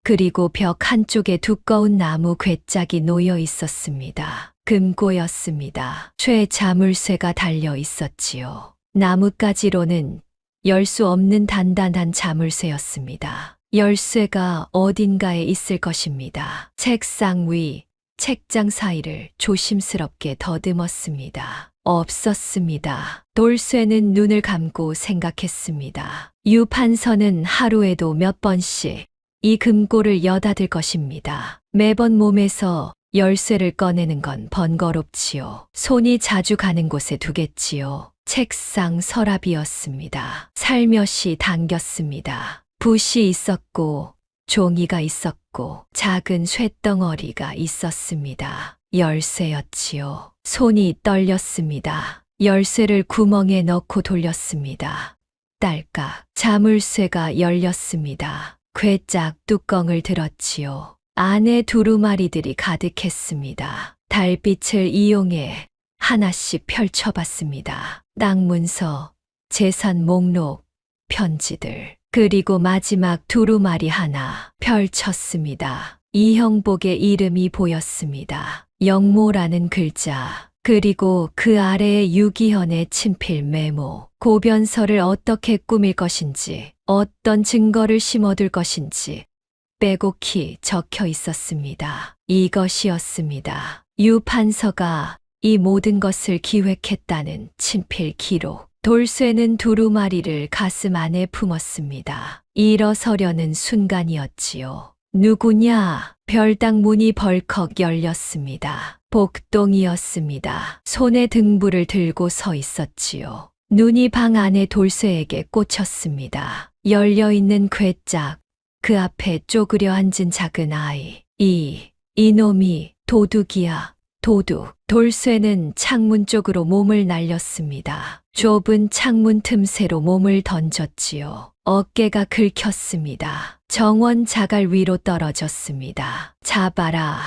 그리고 벽 한쪽에 두꺼운 나무 궤짝이 놓여 있었습니다. 금고였습니다. 쇠자물쇠가 달려 있었지요. 나뭇가지로는 열 수 없는 단단한 자물쇠였습니다. 열쇠가 어딘가에 있을 것입니다. 책상 위, 책장 사이를 조심스럽게 더듬었습니다. 없었습니다. 돌쇠는 눈을 감고 생각했습니다. 유 판서는 하루에도 몇 번씩 이 금고를 여닫을 것입니다. 매번 몸에서 열쇠를 꺼내는 건 번거롭지요. 손이 자주 가는 곳에 두겠지요. 책상 서랍이었습니다. 살며시 당겼습니다. 붓이 있었고 종이가 있었고 작은 쇳덩어리가 있었습니다. 열쇠였지요. 손이 떨렸습니다. 열쇠를 구멍에 넣고 돌렸습니다. 딸깍 자물쇠가 열렸습니다. 괴짝 뚜껑을 들었지요. 안에 두루마리들이 가득했습니다. 달빛을 이용해 하나씩 펼쳐봤습니다. 땅 문서, 재산 목록, 편지들, 그리고 마지막 두루마리 하나 펼쳤습니다. 이형복의 이름이 보였습니다. 영모라는 글자, 그리고 그 아래에 유기현의 친필 메모, 고변서를 어떻게 꾸밀 것인지, 어떤 증거를 심어둘 것인지 빼곡히 적혀 있었습니다. 이것이었습니다. 유 판서가 이 모든 것을 기획했다는 친필 기록. 돌쇠는 두루마리를 가슴 안에 품었습니다. 일어서려는 순간이었지요. 누구냐? 별당 문이 벌컥 열렸습니다. 복동이었습니다. 손에 등불을 들고 서 있었지요. 눈이 방 안에 돌쇠에게 꽂혔습니다. 열려있는 괴짝, 그 앞에 쪼그려 앉은 작은 아이. 이놈이 도둑이야. 도둑. 돌쇠는 창문 쪽으로 몸을 날렸습니다. 좁은 창문 틈새로 몸을 던졌지요. 어깨가 긁혔습니다. 정원 자갈 위로 떨어졌습니다. 잡아라.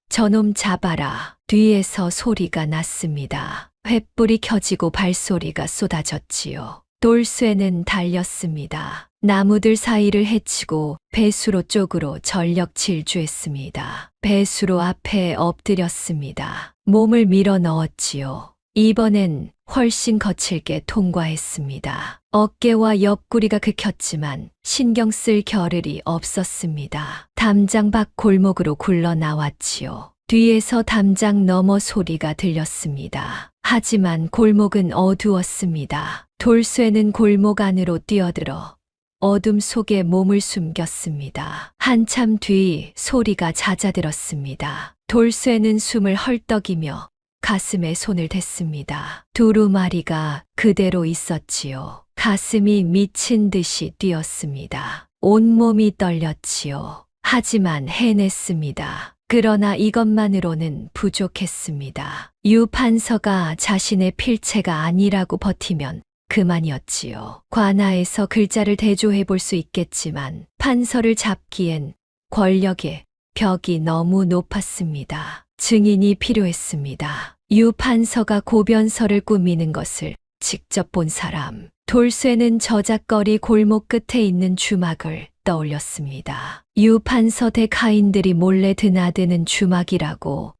저놈 잡아라. 뒤에서 소리가 났습니다. 횃불이 켜지고 발소리가 쏟아졌지요. 돌쇠는 달렸습니다. 나무들 사이를 헤치고 배수로 쪽으로 전력 질주했습니다. 배수로 앞에 엎드렸습니다. 몸을 밀어 넣었지요. 이번엔 훨씬 거칠게 통과했습니다. 어깨와 옆구리가 긁혔지만 신경 쓸 겨를이 없었습니다. 담장 밖 골목으로 굴러 나왔지요. 뒤에서 담장 너머 소리가 들렸습니다. 하지만 골목은 어두웠습니다. 돌쇠는 골목 안으로 뛰어들어 어둠 속에 몸을 숨겼습니다. 한참 뒤 소리가 잦아들었습니다. 돌쇠는 숨을 헐떡이며 가슴에 손을 댔습니다. 두루마리가 그대로 있었지요. 가슴이 미친 듯이 뛰었습니다. 온몸이 떨렸지요. 하지만 해냈습니다. 그러나 이것만으로는 부족했습니다. 유 판서가 자신의 필체가 아니라고 버티면 그만이었지요. 관아에서 글자를 대조해 볼 수 있겠지만 판서를 잡기엔 권력의 벽이 너무 높았습니다. 증인이 필요했습니다. 유 판서가 고변서를 꾸미는 것을 직접 본 사람. 돌쇠는 저작거리 골목 끝에 있는 주막을 떠올렸습니다. 유 판서 대카인들이 몰래 드나드는 주막이라고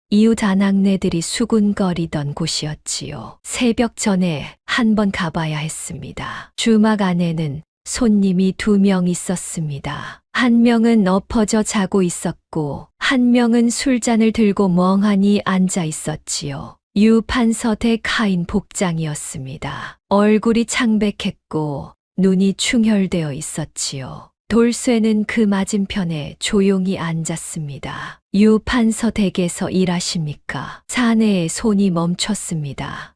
이웃 아낙네들이 수군거리던 곳이었지요. 새벽 전에 한번 가봐야 했습니다. 주막 안에는 손님이 2명 있었습니다. 한 명은 엎어져 자고 있었고 한 명은 술잔을 들고 멍하니 앉아 있었지요. 유 판서 대카인 복장이었습니다. 얼굴이 창백했고 눈이 충혈되어 있었지요. 돌쇠는 그 맞은편에 조용히 앉았습니다. 유 판서 댁에서 일하십니까? 사내의 손이 멈췄습니다.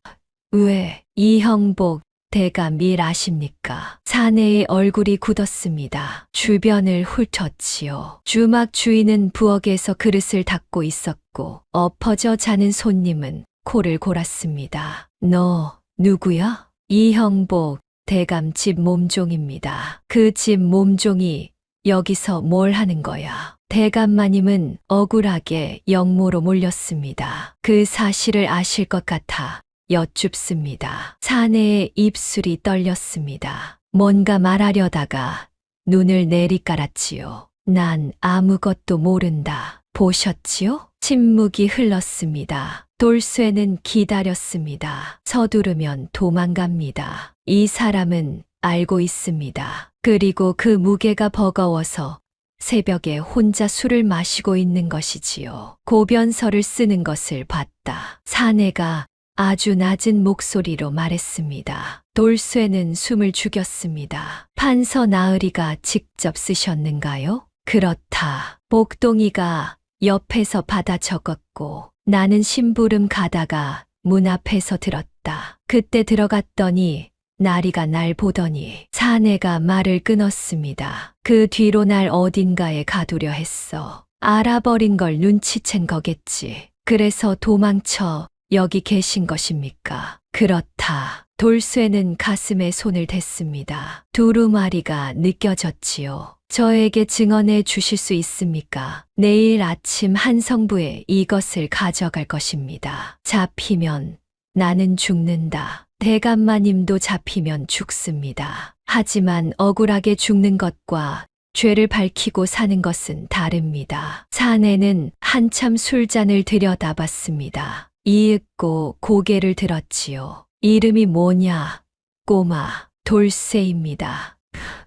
왜? 이형복 대감 일 아십니까? 사내의 얼굴이 굳었습니다. 주변을 훑었지요. 주막 주인은 부엌에서 그릇을 닦고 있었고 엎어져 자는 손님은 코를 골았습니다. 너 누구야? 이형복 대감 집 몸종입니다. 그 집 몸종이 여기서 뭘 하는 거야? 대감 마님은 억울하게 영모로 몰렸습니다. 그 사실을 아실 것 같아 여쭙습니다. 사내의 입술이 떨렸습니다. 뭔가 말하려다가 눈을 내리깔았지요. 난 아무것도 모른다. 보셨지요? 침묵이 흘렀습니다. 돌쇠는 기다렸습니다. 서두르면 도망갑니다. 이 사람은 알고 있습니다. 그리고 그 무게가 버거워서 새벽에 혼자 술을 마시고 있는 것이지요. 고변서를 쓰는 것을 봤다. 사내가 아주 낮은 목소리로 말했습니다. 돌쇠는 숨을 죽였습니다. 판서 나으리가 직접 쓰셨는가요? 그렇다. 복동이가 옆에서 받아 적었고 나는 심부름 가다가 문 앞에서 들었다. 그때 들어갔더니 나리가 날 보더니 사내가 말을 끊었습니다. 그 뒤로 날 어딘가에 가두려 했어. 알아버린 걸 눈치챈 거겠지. 그래서 도망쳐 여기 계신 것입니까? 그렇다. 돌쇠는 가슴에 손을 댔습니다. 두루마리가 느껴졌지요. 저에게 증언해 주실 수 있습니까? 내일 아침 한성부에 이것을 가져갈 것입니다. 잡히면 나는 죽는다. 대감마님도 잡히면 죽습니다. 하지만 억울하게 죽는 것과 죄를 밝히고 사는 것은 다릅니다. 사내는 한참 술잔을 들여다봤습니다. 이윽고 고개를 들었지요. 이름이 뭐냐? 꼬마, 돌쇠입니다.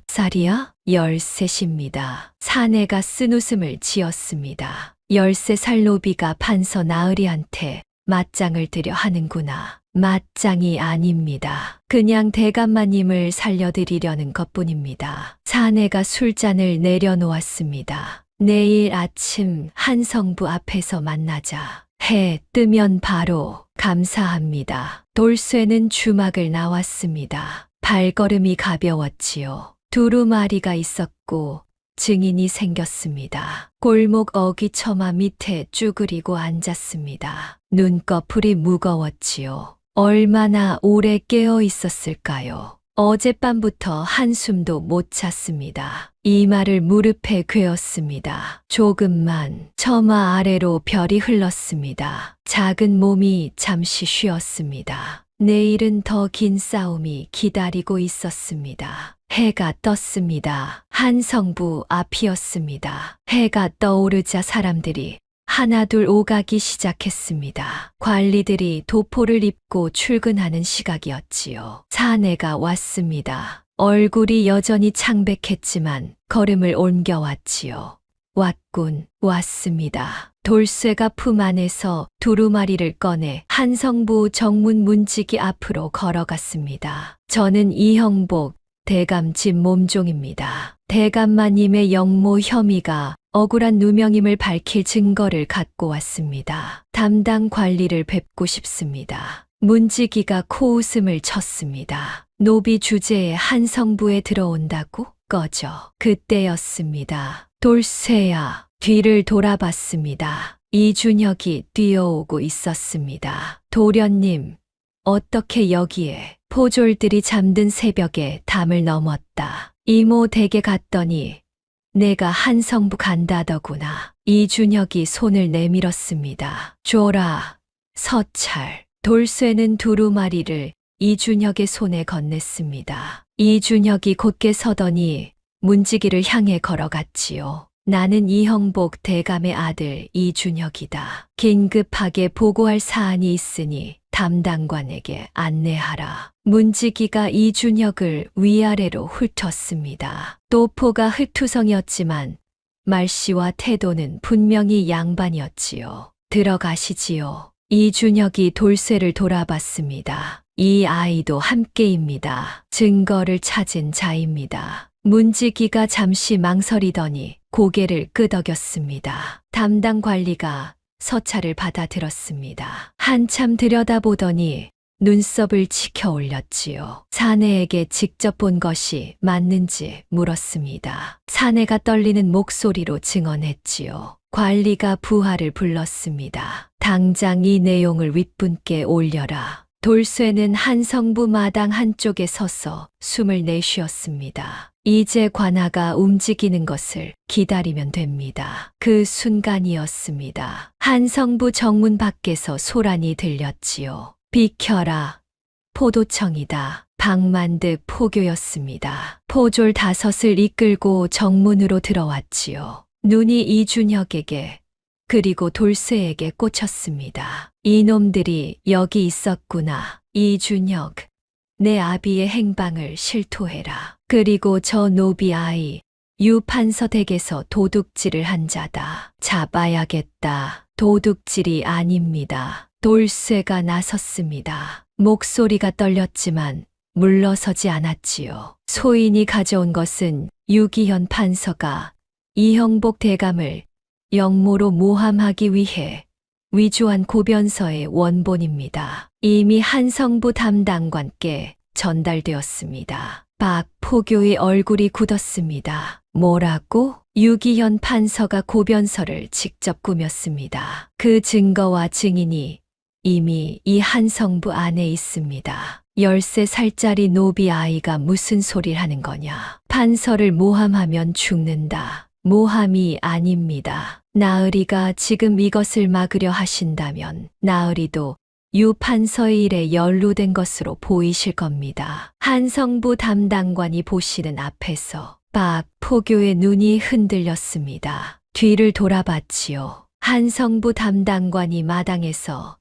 살이야? 13입니다. 사내가 쓴웃음을 지었습니다. 13살 노비가 판서 나으리한테 맞짱을 뜨려 하는구나. 맞짱이 아닙니다. 그냥 대감마님을 살려드리려는 것뿐입니다. 사내가 술잔을 내려놓았습니다. 내일 아침 한성부 앞에서 만나자. 해 뜨면 바로. 감사합니다. 돌쇠는 주막을 나왔습니다. 발걸음이 가벼웠지요. 두루마리가 있었고 증인이 생겼습니다. 골목 어귀처마 밑에 쭈그리고 앉았습니다. 눈꺼풀이 무거웠지요. 얼마나 오래 깨어 있었을까요? 어젯밤부터 한숨도 못 잤습니다. 이마를 무릎에 괴었습니다. 조금만 처마 아래로 별이 흘렀습니다. 작은 몸이 잠시 쉬었습니다. 내일은 더 긴 싸움이 기다리고 있었습니다. 해가 떴습니다. 한성부 앞이었습니다. 해가 떠오르자 사람들이 하나둘 오가기 시작했습니다. 관리들이 도포를 입고 출근하는 시각이었지요. 사내가 왔습니다. 얼굴이 여전히 창백했지만 걸음을 옮겨왔지요. 왔군, 왔습니다. 돌쇠가 품 안에서 두루마리를 꺼내 한성부 정문 문지기 앞으로 걸어갔습니다. 저는 이형복, 대감 집 몸종입니다. 대감마님의 영모 혐의가 억울한 누명임을 밝힐 증거를 갖고 왔습니다. 담당 관리를 뵙고 싶습니다. 문지기가 코웃음을 쳤습니다. 노비 주제에 한성부에 들어온다고? 꺼져. 그때였습니다. 돌쇠야. 뒤를 돌아봤습니다. 이준혁이 뛰어오고 있었습니다. 도련님, 어떻게 여기에? 포졸들이 잠든 새벽에 담을 넘었다. 이모 댁에 갔더니 내가 한성부 간다더구나. 이준혁이 손을 내밀었습니다. 줘라. 서찰. 돌쇠는 두루마리를 이준혁의 손에 건넸습니다. 이준혁이 곧게 서더니 문지기를 향해 걸어갔지요. 나는 이형복 대감의 아들 이준혁이다. 긴급하게 보고할 사안이 있으니 담당관에게 안내하라. 문지기가 이준혁을 위아래로 훑었습니다. 도포가 흙투성이었지만 말씨와 태도는 분명히 양반이었지요. 들어가시지요. 이준혁이 돌쇠를 돌아봤습니다. 이 아이도 함께입니다. 증거를 찾은 자입니다. 문지기가 잠시 망설이더니 고개를 끄덕였습니다. 담당 관리가 서찰을 받아들었습니다. 한참 들여다보더니 눈썹을 치켜 올렸지요. 사내에게 직접 본 것이 맞는지 물었습니다. 사내가 떨리는 목소리로 증언했지요. 관리가 부하를 불렀습니다. 당장 이 내용을 윗분께 올려라. 돌쇠는 한성부 마당 한쪽에 서서 숨을 내쉬었습니다. 이제 관아가 움직이는 것을 기다리면 됩니다. 그 순간이었습니다. 한성부 정문 밖에서 소란이 들렸지요. 비켜라. 포도청이다. 박만득 포교였습니다. 포졸 5을 이끌고 정문으로 들어왔지요. 눈이 이준혁에게 그리고 돌쇠에게 꽂혔습니다. 이놈들이 여기 있었구나. 이준혁, 내 아비의 행방을 실토해라. 그리고 저 노비 아이, 유판서 댁에서 도둑질을 한 자다. 잡아야겠다. 도둑질이 아닙니다. 돌쇠가 나섰습니다. 목소리가 떨렸지만 물러서지 않았지요. 소인이 가져온 것은 유기현 판서가 이형복 대감을 영모로 모함하기 위해 위조한 고변서의 원본입니다. 이미 한성부 담당관께 전달되었습니다. 박포교의 얼굴이 굳었습니다. 뭐라고? 유기현 판서가 고변서를 직접 꾸몄습니다. 그 증거와 증인이 이미 이 한성부 안에 있습니다. 13살짜리 노비 아이가 무슨 소리를 하는 거냐. 판서를 모함하면 죽는다. 모함이 아닙니다. 나으리가 지금 이것을 막으려 하신다면 나으리도 유 판서의 일에 연루된 것으로 보이실 겁니다. 한성부 담당관이 보시는 앞에서 박포교의 눈이 흔들렸습니다. 뒤를 돌아봤지요. 한성부 담당관이 마당에서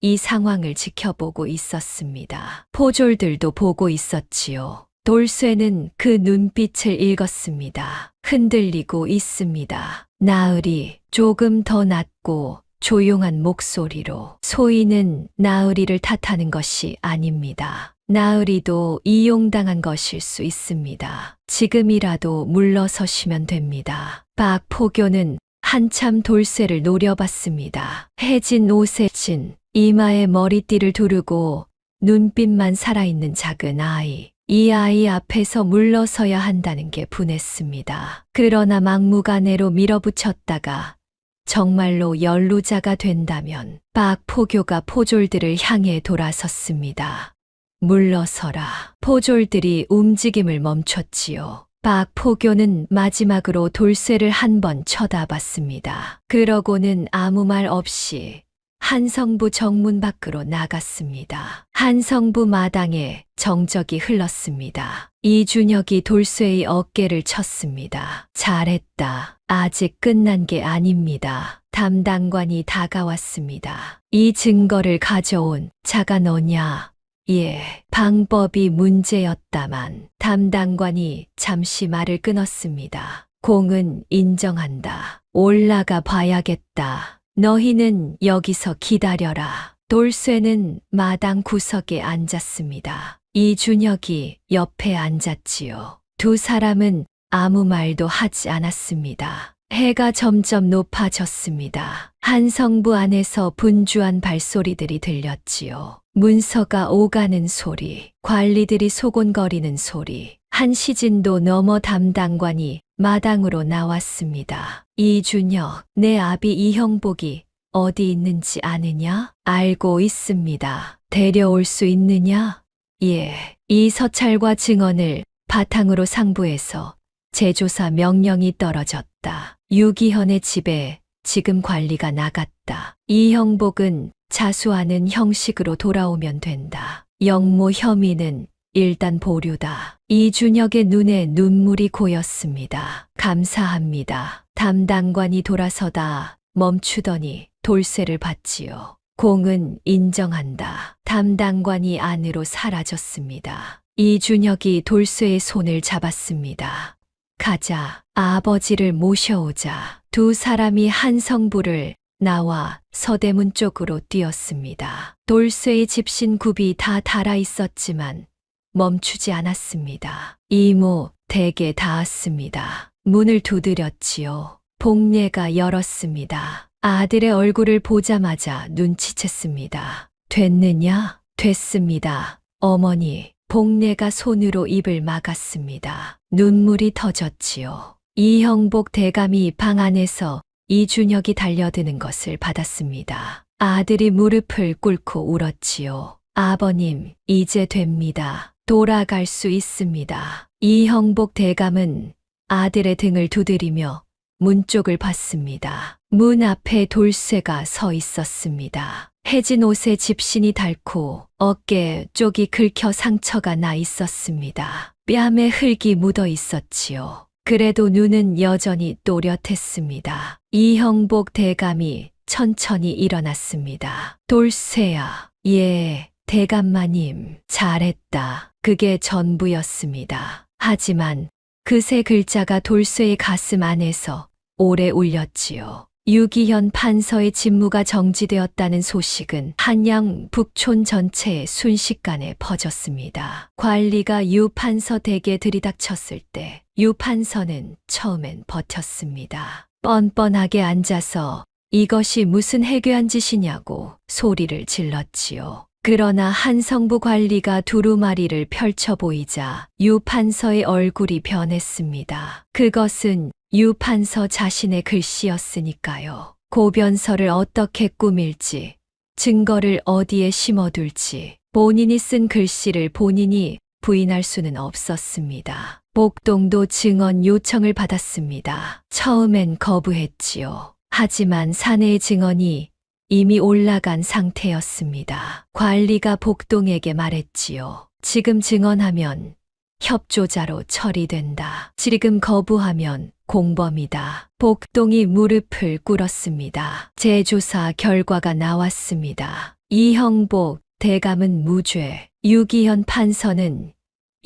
이 상황을 지켜보고 있었습니다. 포졸들도 보고 있었지요. 돌쇠는 그 눈빛을 읽었습니다. 흔들리고 있습니다. 나으리, 조금 더 낮고 조용한 목소리로. 소인은 나으리를 탓하는 것이 아닙니다. 나으리도 이용당한 것일 수 있습니다. 지금이라도 물러서시면 됩니다. 박포교는 한참 돌쇠를 노려봤습니다. 해진 옷에 진 이마에 머리띠를 두르고 눈빛만 살아있는 작은 아이. 이 아이 앞에서 물러서야 한다는 게 분했습니다. 그러나 막무가내로 밀어붙였다가 정말로 연루자가 된다면 박포교가 포졸들을 향해 돌아섰습니다. 물러서라. 포졸들이 움직임을 멈췄지요. 박포교는 마지막으로 돌쇠를 한 번 쳐다봤습니다. 그러고는 아무 말 없이 한성부 정문 밖으로 나갔습니다. 한성부 마당에 정적이 흘렀습니다. 이준혁이 돌쇠의 어깨를 쳤습니다. 잘했다. 아직 끝난 게 아닙니다. 담당관이 다가왔습니다. 이 증거를 가져온 자가 너냐? 예, 방법이 문제였다만 담당관이 잠시 말을 끊었습니다. 공은 인정한다. 올라가 봐야겠다. 너희는 여기서 기다려라. 돌쇠는 마당 구석에 앉았습니다. 이준혁이 옆에 앉았지요. 두 사람은 아무 말도 하지 않았습니다. 해가 점점 높아졌습니다. 한성부 안에서 분주한 발소리들이 들렸지요. 문서가 오가는 소리, 관리들이 소곤거리는 소리, 한시진도 넘어 담당관이 마당으로 나왔습니다. 이준혁, 내 아비 이형복이 어디 있는지 아느냐? 알고 있습니다. 데려올 수 있느냐? 예, 이 서찰과 증언을 바탕으로 상부에서 재조사 명령이 떨어졌다. 유기현의 집에 지금 관리가 나갔다. 이형복은 자수하는 형식으로 돌아오면 된다. 영모 혐의는 일단 보류다. 이준혁의 눈에 눈물이 고였습니다. 감사합니다. 담당관이 돌아서다 멈추더니 돌쇠를 봤지요. 공은 인정한다. 담당관이 안으로 사라졌습니다. 이준혁이 돌쇠의 손을 잡았습니다. 가자. 아버지를 모셔오자. 두 사람이 한성부를 나와 서대문 쪽으로 뛰었습니다. 돌쇠의 집신굽이 다 달아 있었지만 멈추지 않았습니다. 이모, 댁에 닿았습니다. 문을 두드렸지요. 복례가 열었습니다. 아들의 얼굴을 보자마자 눈치챘습니다. 됐느냐? 됐습니다. 어머니, 복례가 손으로 입을 막았습니다. 눈물이 터졌지요. 이형복 대감이 방 안에서 이준혁이 달려드는 것을 받았습니다. 아들이 무릎을 꿇고 울었지요. 아버님, 이제 됩니다. 돌아갈 수 있습니다. 이형복 대감은 아들의 등을 두드리며 문 쪽을 봤습니다. 문 앞에 돌쇠가 서 있었습니다. 해진 옷에 집신이 닳고 어깨 쪽이 긁혀 상처가 나 있었습니다. 뺨에 흙이 묻어 있었지요. 그래도 눈은 여전히 또렷했습니다. 이형복 대감이 천천히 일어났습니다. 돌쇠야. 예, 대감마님, 잘했다. 그게 전부였습니다. 하지만 그새 글자가 돌쇠의 가슴 안에서 오래 울렸지요. 유기현 판서의 직무가 정지되었다는 소식은 한양 북촌 전체에 순식간에 퍼졌습니다. 관리가 유 판서 댁에 들이닥쳤을 때 유 판서는 처음엔 버텼습니다. 뻔뻔하게 앉아서 이것이 무슨 해괴한 짓이냐고 소리를 질렀지요. 그러나 한성부 관리가 두루마리를 펼쳐 보이자 유 판서의 얼굴이 변했습니다. 그것은 유 판서 자신의 글씨였으니까요. 고변서를 어떻게 꾸밀지, 증거를 어디에 심어둘지, 본인이 쓴 글씨를 본인이 부인할 수는 없었습니다. 복동도 증언 요청을 받았습니다. 처음엔 거부했지요. 하지만 사내의 증언이 이미 올라간 상태였습니다. 관리가 복동에게 말했지요. 지금 증언하면 협조자로 처리된다. 지금 거부하면 공범이다. 복동이 무릎을 꿇었습니다. 재조사 결과가 나왔습니다. 이형복 대감은 무죄, 유기현 판서는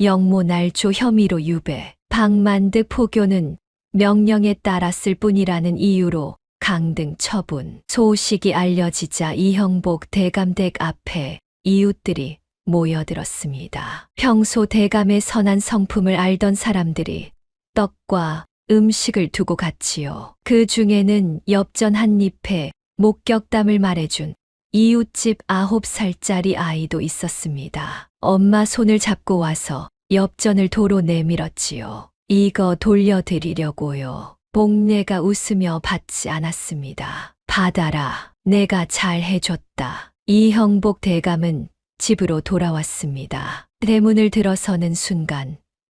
영모날조 혐의로 유배, 박만득 포교는 명령에 따랐을 뿐이라는 이유로 강등 처분. 소식이 알려지자 이형복 대감댁 앞에 이웃들이 모여들었습니다. 평소 대감의 선한 성품을 알던 사람들이 떡과 음식을 두고 갔지요. 그 중에는 엽전 한 입에 목격담을 말해준 이웃집 9살짜리 아이도 있었습니다. 엄마 손을 잡고 와서 엽전을 도로 내밀었지요. 이거 돌려드리려고요. 복례가 웃으며 받지 않았습니다. 받아라. 내가 잘 해줬다. 이형복 대감은 집으로 돌아왔습니다. 대문을 들어서는 순간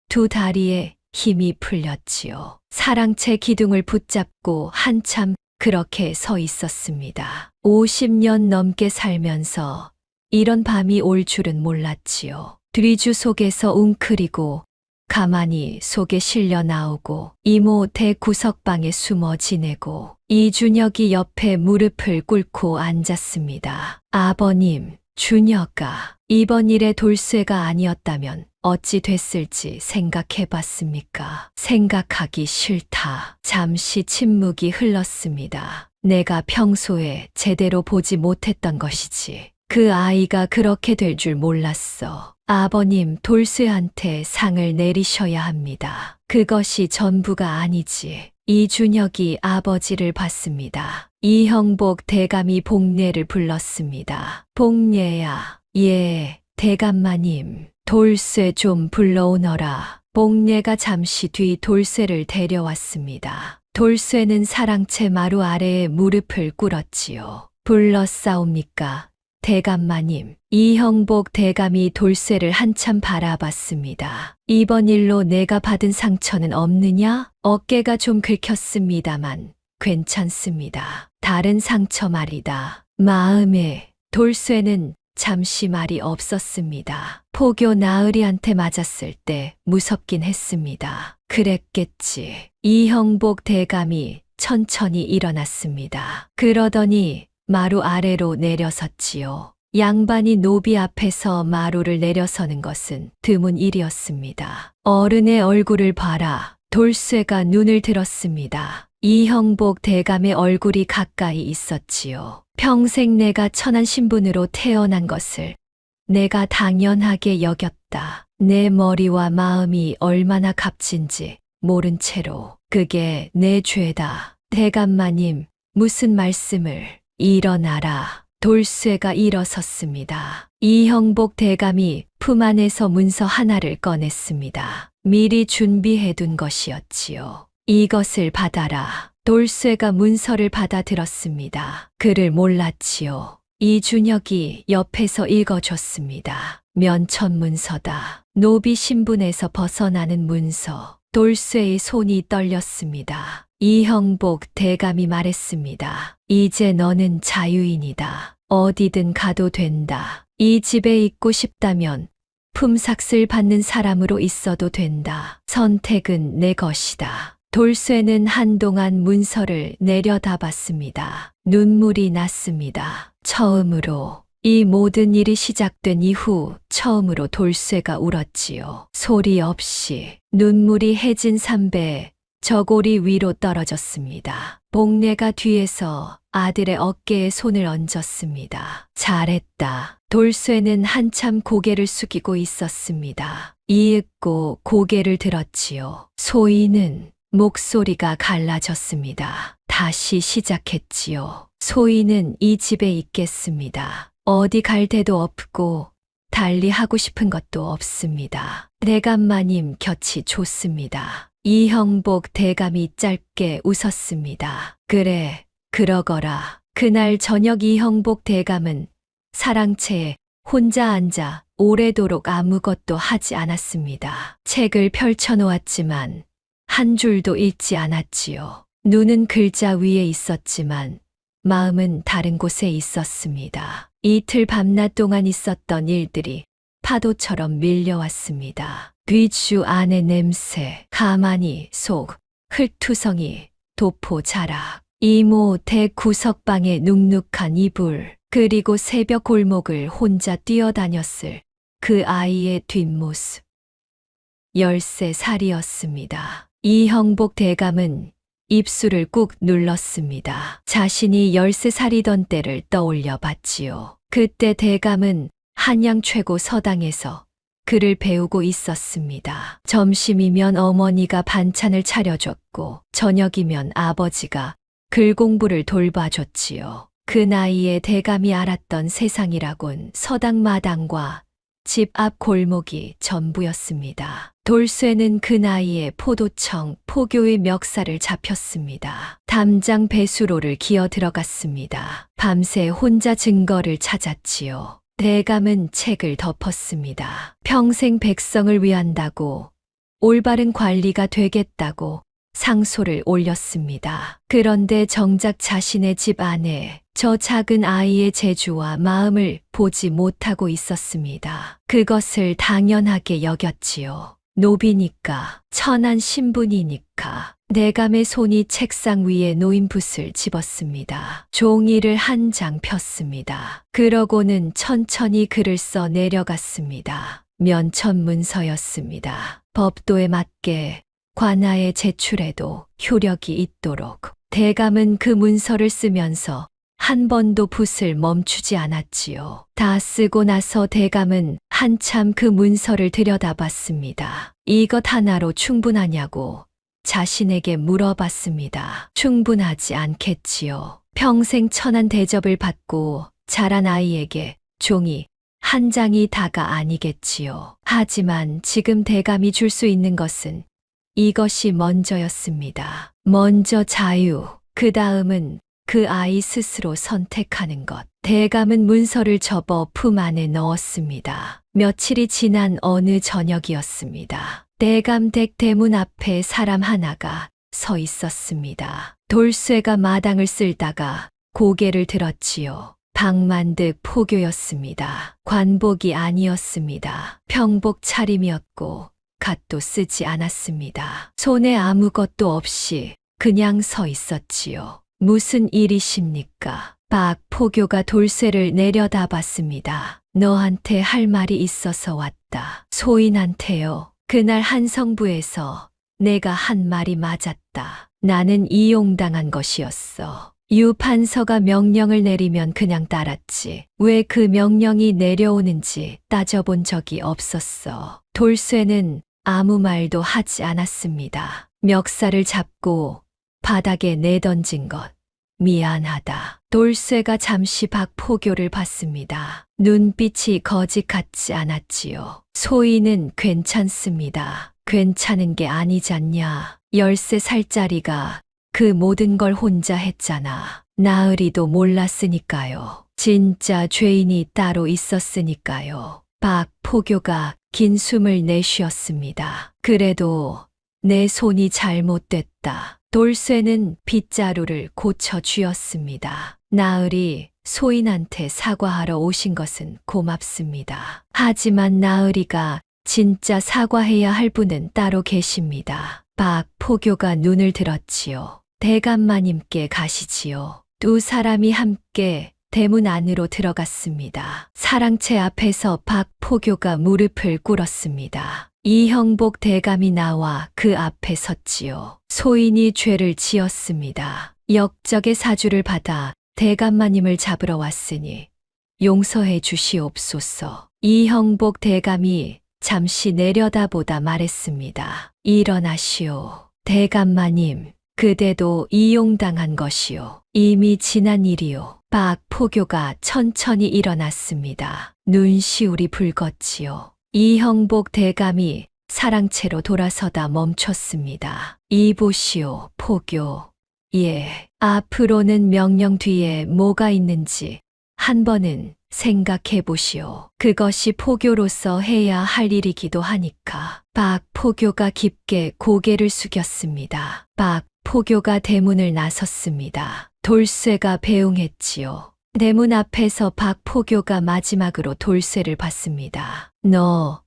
두 다리에 힘이 풀렸지요. 사랑채 기둥을 붙잡고 한참 그렇게 서 있었습니다. 50년 넘게 살면서 이런 밤이 올 줄은 몰랐지요. 뒤주 속에서 웅크리고 가만히 속에 실려 나오고 이모 대구석방에 숨어 지내고 이준혁이 옆에 무릎을 꿇고 앉았습니다. 아버님, 준혁아, 이번 일의 돌쇠가 아니었다면 어찌 됐을지 생각해봤습니까? 생각하기 싫다. 잠시 침묵이 흘렀습니다. 내가 평소에 제대로 보지 못했던 것이지. 그 아이가 그렇게 될 줄 몰랐어. 아버님, 돌쇠한테 상을 내리셔야 합니다. 그것이 전부가 아니지. 이준혁이 아버지를 봤습니다. 이형복 대감이 복례를 불렀습니다. 복례야. 예, 대감마님. 돌쇠 좀 불러오너라. 복례가 잠시 뒤 돌쇠를 데려왔습니다. 돌쇠는 사랑채 마루 아래에 무릎을 꿇었지요. 불렀사옵니까? 대감마님. 이형복 대감이 돌쇠를 한참 바라봤습니다. 이번 일로 내가 받은 상처는 없느냐? 어깨가 좀 긁혔습니다만 괜찮습니다. 다른 상처 말이다. 마음에. 돌쇠는 잠시 말이 없었습니다. 포교 나으리한테 맞았을 때 무섭긴 했습니다. 그랬겠지. 이형복 대감이 천천히 일어났습니다. 그러더니 마루 아래로 내려섰지요. 양반이 노비 앞에서 마루를 내려서는 것은 드문 일이었습니다. 어른의 얼굴을 봐라. 돌쇠가 눈을 들었습니다. 이형복 대감의 얼굴이 가까이 있었지요. 평생 내가 천한 신분으로 태어난 것을 내가 당연하게 여겼다. 내 머리와 마음이 얼마나 값진지 모른 채로. 그게 내 죄다. 대감마님, 무슨 말씀을. 일어나라. 돌쇠가 일어섰습니다. 이형복 대감이 품 안에서 문서 하나를 꺼냈습니다. 미리 준비해둔 것이었지요. 이것을 받아라. 돌쇠가 문서를 받아들었습니다. 그를 몰랐지요. 이준혁이 옆에서 읽어줬습니다. 면천문서다. 노비 신분에서 벗어나는 문서. 돌쇠의 손이 떨렸습니다. 이형복 대감이 말했습니다. 이제 너는 자유인이다. 어디든 가도 된다. 이 집에 있고 싶다면 품삯을 받는 사람으로 있어도 된다. 선택은 내 것이다. 돌쇠는 한동안 문서를 내려다봤습니다. 눈물이 났습니다. 처음으로 이 모든 일이 시작된 이후 처음으로 돌쇠가 울었지요. 소리 없이 눈물이 해진 삼배 저고리 위로 떨어졌습니다. 복례가 뒤에서 아들의 어깨에 손을 얹었습니다. 잘했다. 돌쇠는 한참 고개를 숙이고 있었습니다. 이윽고 고개를 들었지요. 소희는 목소리가 갈라졌습니다. 다시 시작했지요. 소희는 이 집에 있겠습니다. 어디 갈 데도 없고 달리 하고 싶은 것도 없습니다. 대감마님 곁이 좋습니다. 이형복 대감이 짧게 웃었습니다. 그래, 그러거라. 그날 저녁 이형복 대감은 사랑채에 혼자 앉아 오래도록 아무것도 하지 않았습니다. 책을 펼쳐놓았지만 한 줄도 읽지 않았지요. 눈은 글자 위에 있었지만 마음은 다른 곳에 있었습니다. 이틀 밤낮 동안 있었던 일들이 파도처럼 밀려왔습니다. 귀주 안의 냄새, 가마니 속, 흙투성이, 도포 자락, 이모 대구석방의 눅눅한 이불, 그리고 새벽 골목을 혼자 뛰어다녔을 그 아이의 뒷모습. 13살이었습니다. 이형복 대감은 입술을 꾹 눌렀습니다. 자신이 13살이던 때를 떠올려 봤지요. 그때 대감은 한양 최고 서당에서 글을 배우고 있었습니다. 점심이면 어머니가 반찬을 차려줬고 저녁이면 아버지가 글 공부를 돌봐줬지요. 그 나이에 대감이 알았던 세상이라곤 서당 마당과 집 앞 골목이 전부였습니다. 돌쇠는 그 나이에 포도청, 포교의 멱살을 잡혔습니다. 담장 배수로를 기어 들어갔습니다. 밤새 혼자 증거를 찾았지요. 대감은 책을 덮었습니다. 평생 백성을 위한다고, 올바른 관리가 되겠다고 상소를 올렸습니다. 그런데 정작 자신의 집 안에 저 작은 아이의 재주와 마음을 보지 못하고 있었습니다. 그것을 당연하게 여겼지요. 노비니까, 천한 신분이니까. 대감의 손이 책상 위에 놓인 붓을 집었습니다. 종이를 한 장 폈습니다. 그러고는 천천히 글을 써 내려갔습니다. 면천문서였습니다. 법도에 맞게 관아에 제출해도 효력이 있도록. 대감은 그 문서를 쓰면서 한 번도 붓을 멈추지 않았지요. 다 쓰고 나서 대감은 한참 그 문서를 들여다봤습니다. 이것 하나로 충분하냐고 자신에게 물어봤습니다. 충분하지 않겠지요. 평생 천한 대접을 받고 자란 아이에게 종이 한 장이 다가 아니겠지요. 하지만 지금 대감이 줄 수 있는 것은 이것이 먼저였습니다. 먼저 자유, 그 다음은 그 아이 스스로 선택하는 것. 대감은 문서를 접어 품 안에 넣었습니다. 며칠이 지난 어느 저녁이었습니다. 대감댁 대문 앞에 사람 하나가 서 있었습니다. 돌쇠가 마당을 쓸다가 고개를 들었지요. 방만득 포교였습니다. 관복이 아니었습니다. 평복 차림이었고 갓도 쓰지 않았습니다. 손에 아무것도 없이 그냥 서 있었지요. 무슨 일이십니까? 박 포교가 돌쇠를 내려다봤습니다. 너한테 할 말이 있어서 왔다. 소인한테요. 그날 한성부에서 내가 한 말이 맞았다. 나는 이용당한 것이었어. 유판서가 명령을 내리면 그냥 따랐지. 왜 그 명령이 내려오는지 따져본 적이 없었어. 돌쇠는 아무 말도 하지 않았습니다. 멱살을 잡고 바닥에 내던진 것. 미안하다. 돌쇠가 잠시 박포교를 봤습니다. 눈빛이 거짓 같지 않았지요. 소희는 괜찮습니다. 괜찮은 게 아니잖냐. 13살짜리가 그 모든 걸 혼자 했잖아. 나으리도 몰랐으니까요. 진짜 죄인이 따로 있었으니까요. 박포교가 긴 숨을 내쉬었습니다. 그래도 내 손이 잘못됐다. 돌쇠는 빗자루를 고쳐 쥐었습니다. 나으리, 소인한테 사과하러 오신 것은 고맙습니다. 하지만 나으리가 진짜 사과해야 할 분은 따로 계십니다. 박포교가 눈을 들었지요. 대감마님께 가시지요. 두 사람이 함께 대문 안으로 들어갔습니다. 사랑채 앞에서 박포교가 무릎을 꿇었습니다. 이형복 대감이 나와 그 앞에 섰지요. 소인이 죄를 지었습니다. 역적의 사주를 받아 대감마님을 잡으러 왔으니 용서해 주시옵소서. 이형복 대감이 잠시 내려다보다 말했습니다. 일어나시오. 대감마님, 그대도 이용당한 것이오. 이미 지난 일이오. 박포교가 천천히 일어났습니다. 눈시울이 붉었지요. 이형복 대감이 사랑채로 돌아서다 멈췄습니다. 이보시오, 포교. 예, 앞으로는 명령 뒤에 뭐가 있는지 한 번은 생각해 보시오. 그것이 포교로서 해야 할 일이기도 하니까. 박포교가 깊게 고개를 숙였습니다. 박포교가 대문을 나섰습니다. 돌쇠가 배웅했지요. 대문 앞에서 박포교가 마지막으로 돌쇠를 봤습니다. 너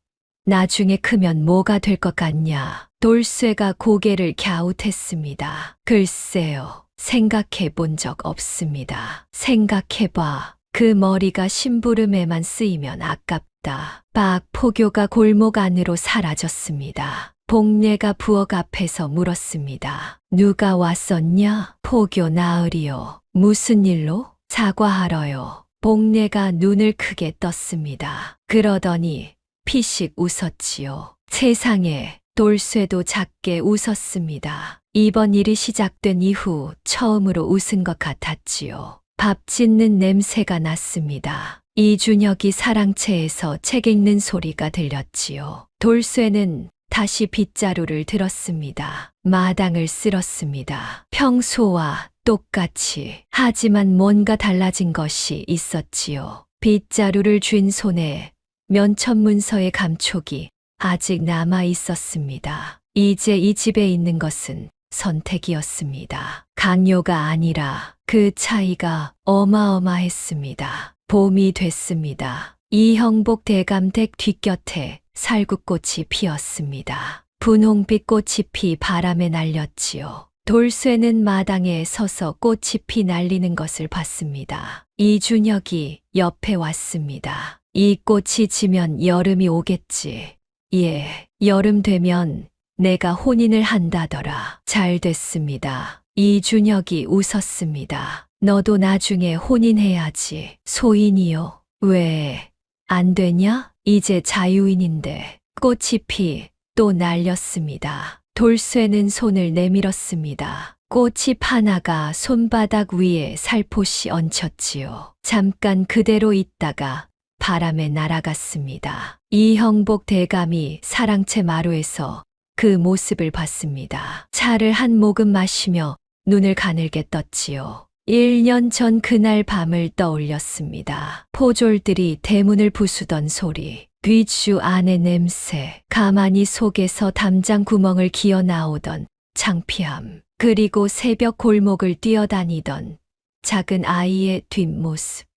나중에 크면 뭐가 될 것 같냐? 돌쇠가 고개를 갸웃했습니다. 글쎄요, 생각해 본 적 없습니다. 생각해봐. 그 머리가 심부름에만 쓰이면 아깝다. 박포교가 골목 안으로 사라졌습니다. 복례가 부엌 앞에서 물었습니다. 누가 왔었냐? 포교 나으리요. 무슨 일로? 사과하러요. 복례가 눈을 크게 떴습니다. 그러더니 피식 웃었지요. 세상에, 돌쇠도 작게 웃었습니다. 이번 일이 시작된 이후 처음으로 웃은 것 같았지요. 밥 짓는 냄새가 났습니다. 이준혁이 사랑채에서 책 읽는 소리가 들렸지요. 돌쇠는 다시 빗자루를 들었습니다. 마당을 쓸었습니다. 평소와 똑같이. 하지만 뭔가 달라진 것이 있었지요. 빗자루를 쥔 손에 면천문서의 감촉이 아직 남아 있었습니다. 이제 이 집에 있는 것은 선택이었습니다. 강요가 아니라 그 차이가 어마어마했습니다. 봄이 됐습니다. 이형복 대감 댁 뒷곁에 살구꽃이 피었습니다. 분홍빛 꽃이 피 바람에 날렸지요. 돌쇠는 마당에 서서 꽃잎이 날리는 것을 봤습니다. 이준혁이 옆에 왔습니다. 이 꽃이 지면 여름이 오겠지. 예, 여름 되면 내가 혼인을 한다더라. 잘 됐습니다. 이준혁이 웃었습니다. 너도 나중에 혼인해야지. 소인이요. 왜 안 되냐? 이제 자유인인데. 꽃잎이 또 날렸습니다. 돌쇠는 손을 내밀었습니다. 꽃잎 하나가 손바닥 위에 살포시 얹혔지요. 잠깐 그대로 있다가 바람에 날아갔습니다. 이형복 대감이 사랑채 마루에서 그 모습을 봤습니다. 차를 한 모금 마시며 눈을 가늘게 떴지요. 1년 전 그날 밤을 떠올렸습니다. 포졸들이 대문을 부수던 소리, 뒷주 안의 냄새, 가만히 속에서 담장 구멍을 기어 나오던 창피함, 그리고 새벽 골목을 뛰어다니던 작은 아이의 뒷모습.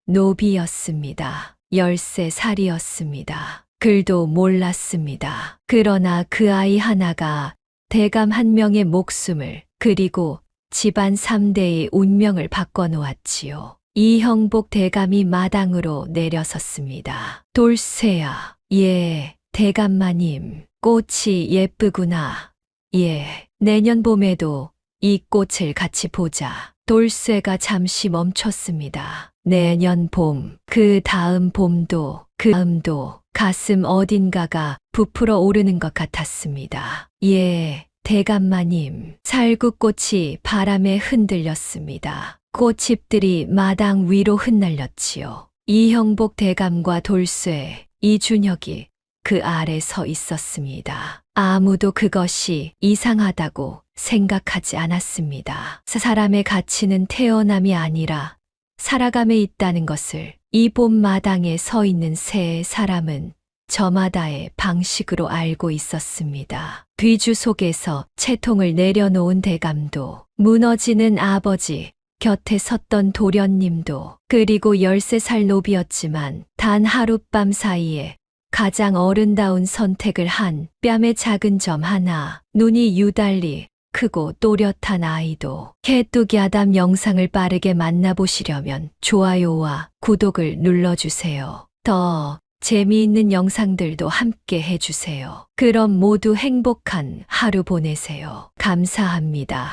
노비였습니다. 13살이었습니다. 글도 몰랐습니다. 그러나 그 아이 하나가 대감 한 명의 목숨을, 그리고 집안 3대의 운명을 바꿔놓았지요. 이형복 대감이 마당으로 내려섰습니다. 돌쇠야. 예, 대감마님. 꽃이 예쁘구나. 예, 내년 봄에도 이 꽃을 같이 보자. 돌쇠가 잠시 멈췄습니다. 내년 봄, 그 다음 봄도, 그 다음도 가슴 어딘가가 부풀어 오르는 것 같았습니다. 예, 대감마님. 살구꽃이 바람에 흔들렸습니다. 꽃잎들이 마당 위로 흩날렸지요. 이형복 대감과 돌쇠, 이준혁이 그 아래 서 있었습니다. 아무도 그것이 이상하다고 생각하지 않았습니다. 사람의 가치는 태어남이 아니라 살아감에 있다는 것을 이 봄마당에 서 있는 세 사람은 저마다의 방식으로 알고 있었습니다. 뒤주 속에서 채통을 내려놓은 대감도, 무너지는 아버지 곁에 섰던 도련님도, 그리고 13살 노비였지만 단 하룻밤 사이에 가장 어른다운 선택을 한 뺨의 작은 점 하나, 눈이 유달리 크고 또렷한 아이도. 개뚜기 아담 영상을 빠르게 만나보시려면 좋아요와 구독을 눌러주세요. 더 재미있는 영상들도 함께 해주세요. 그럼 모두 행복한 하루 보내세요. 감사합니다.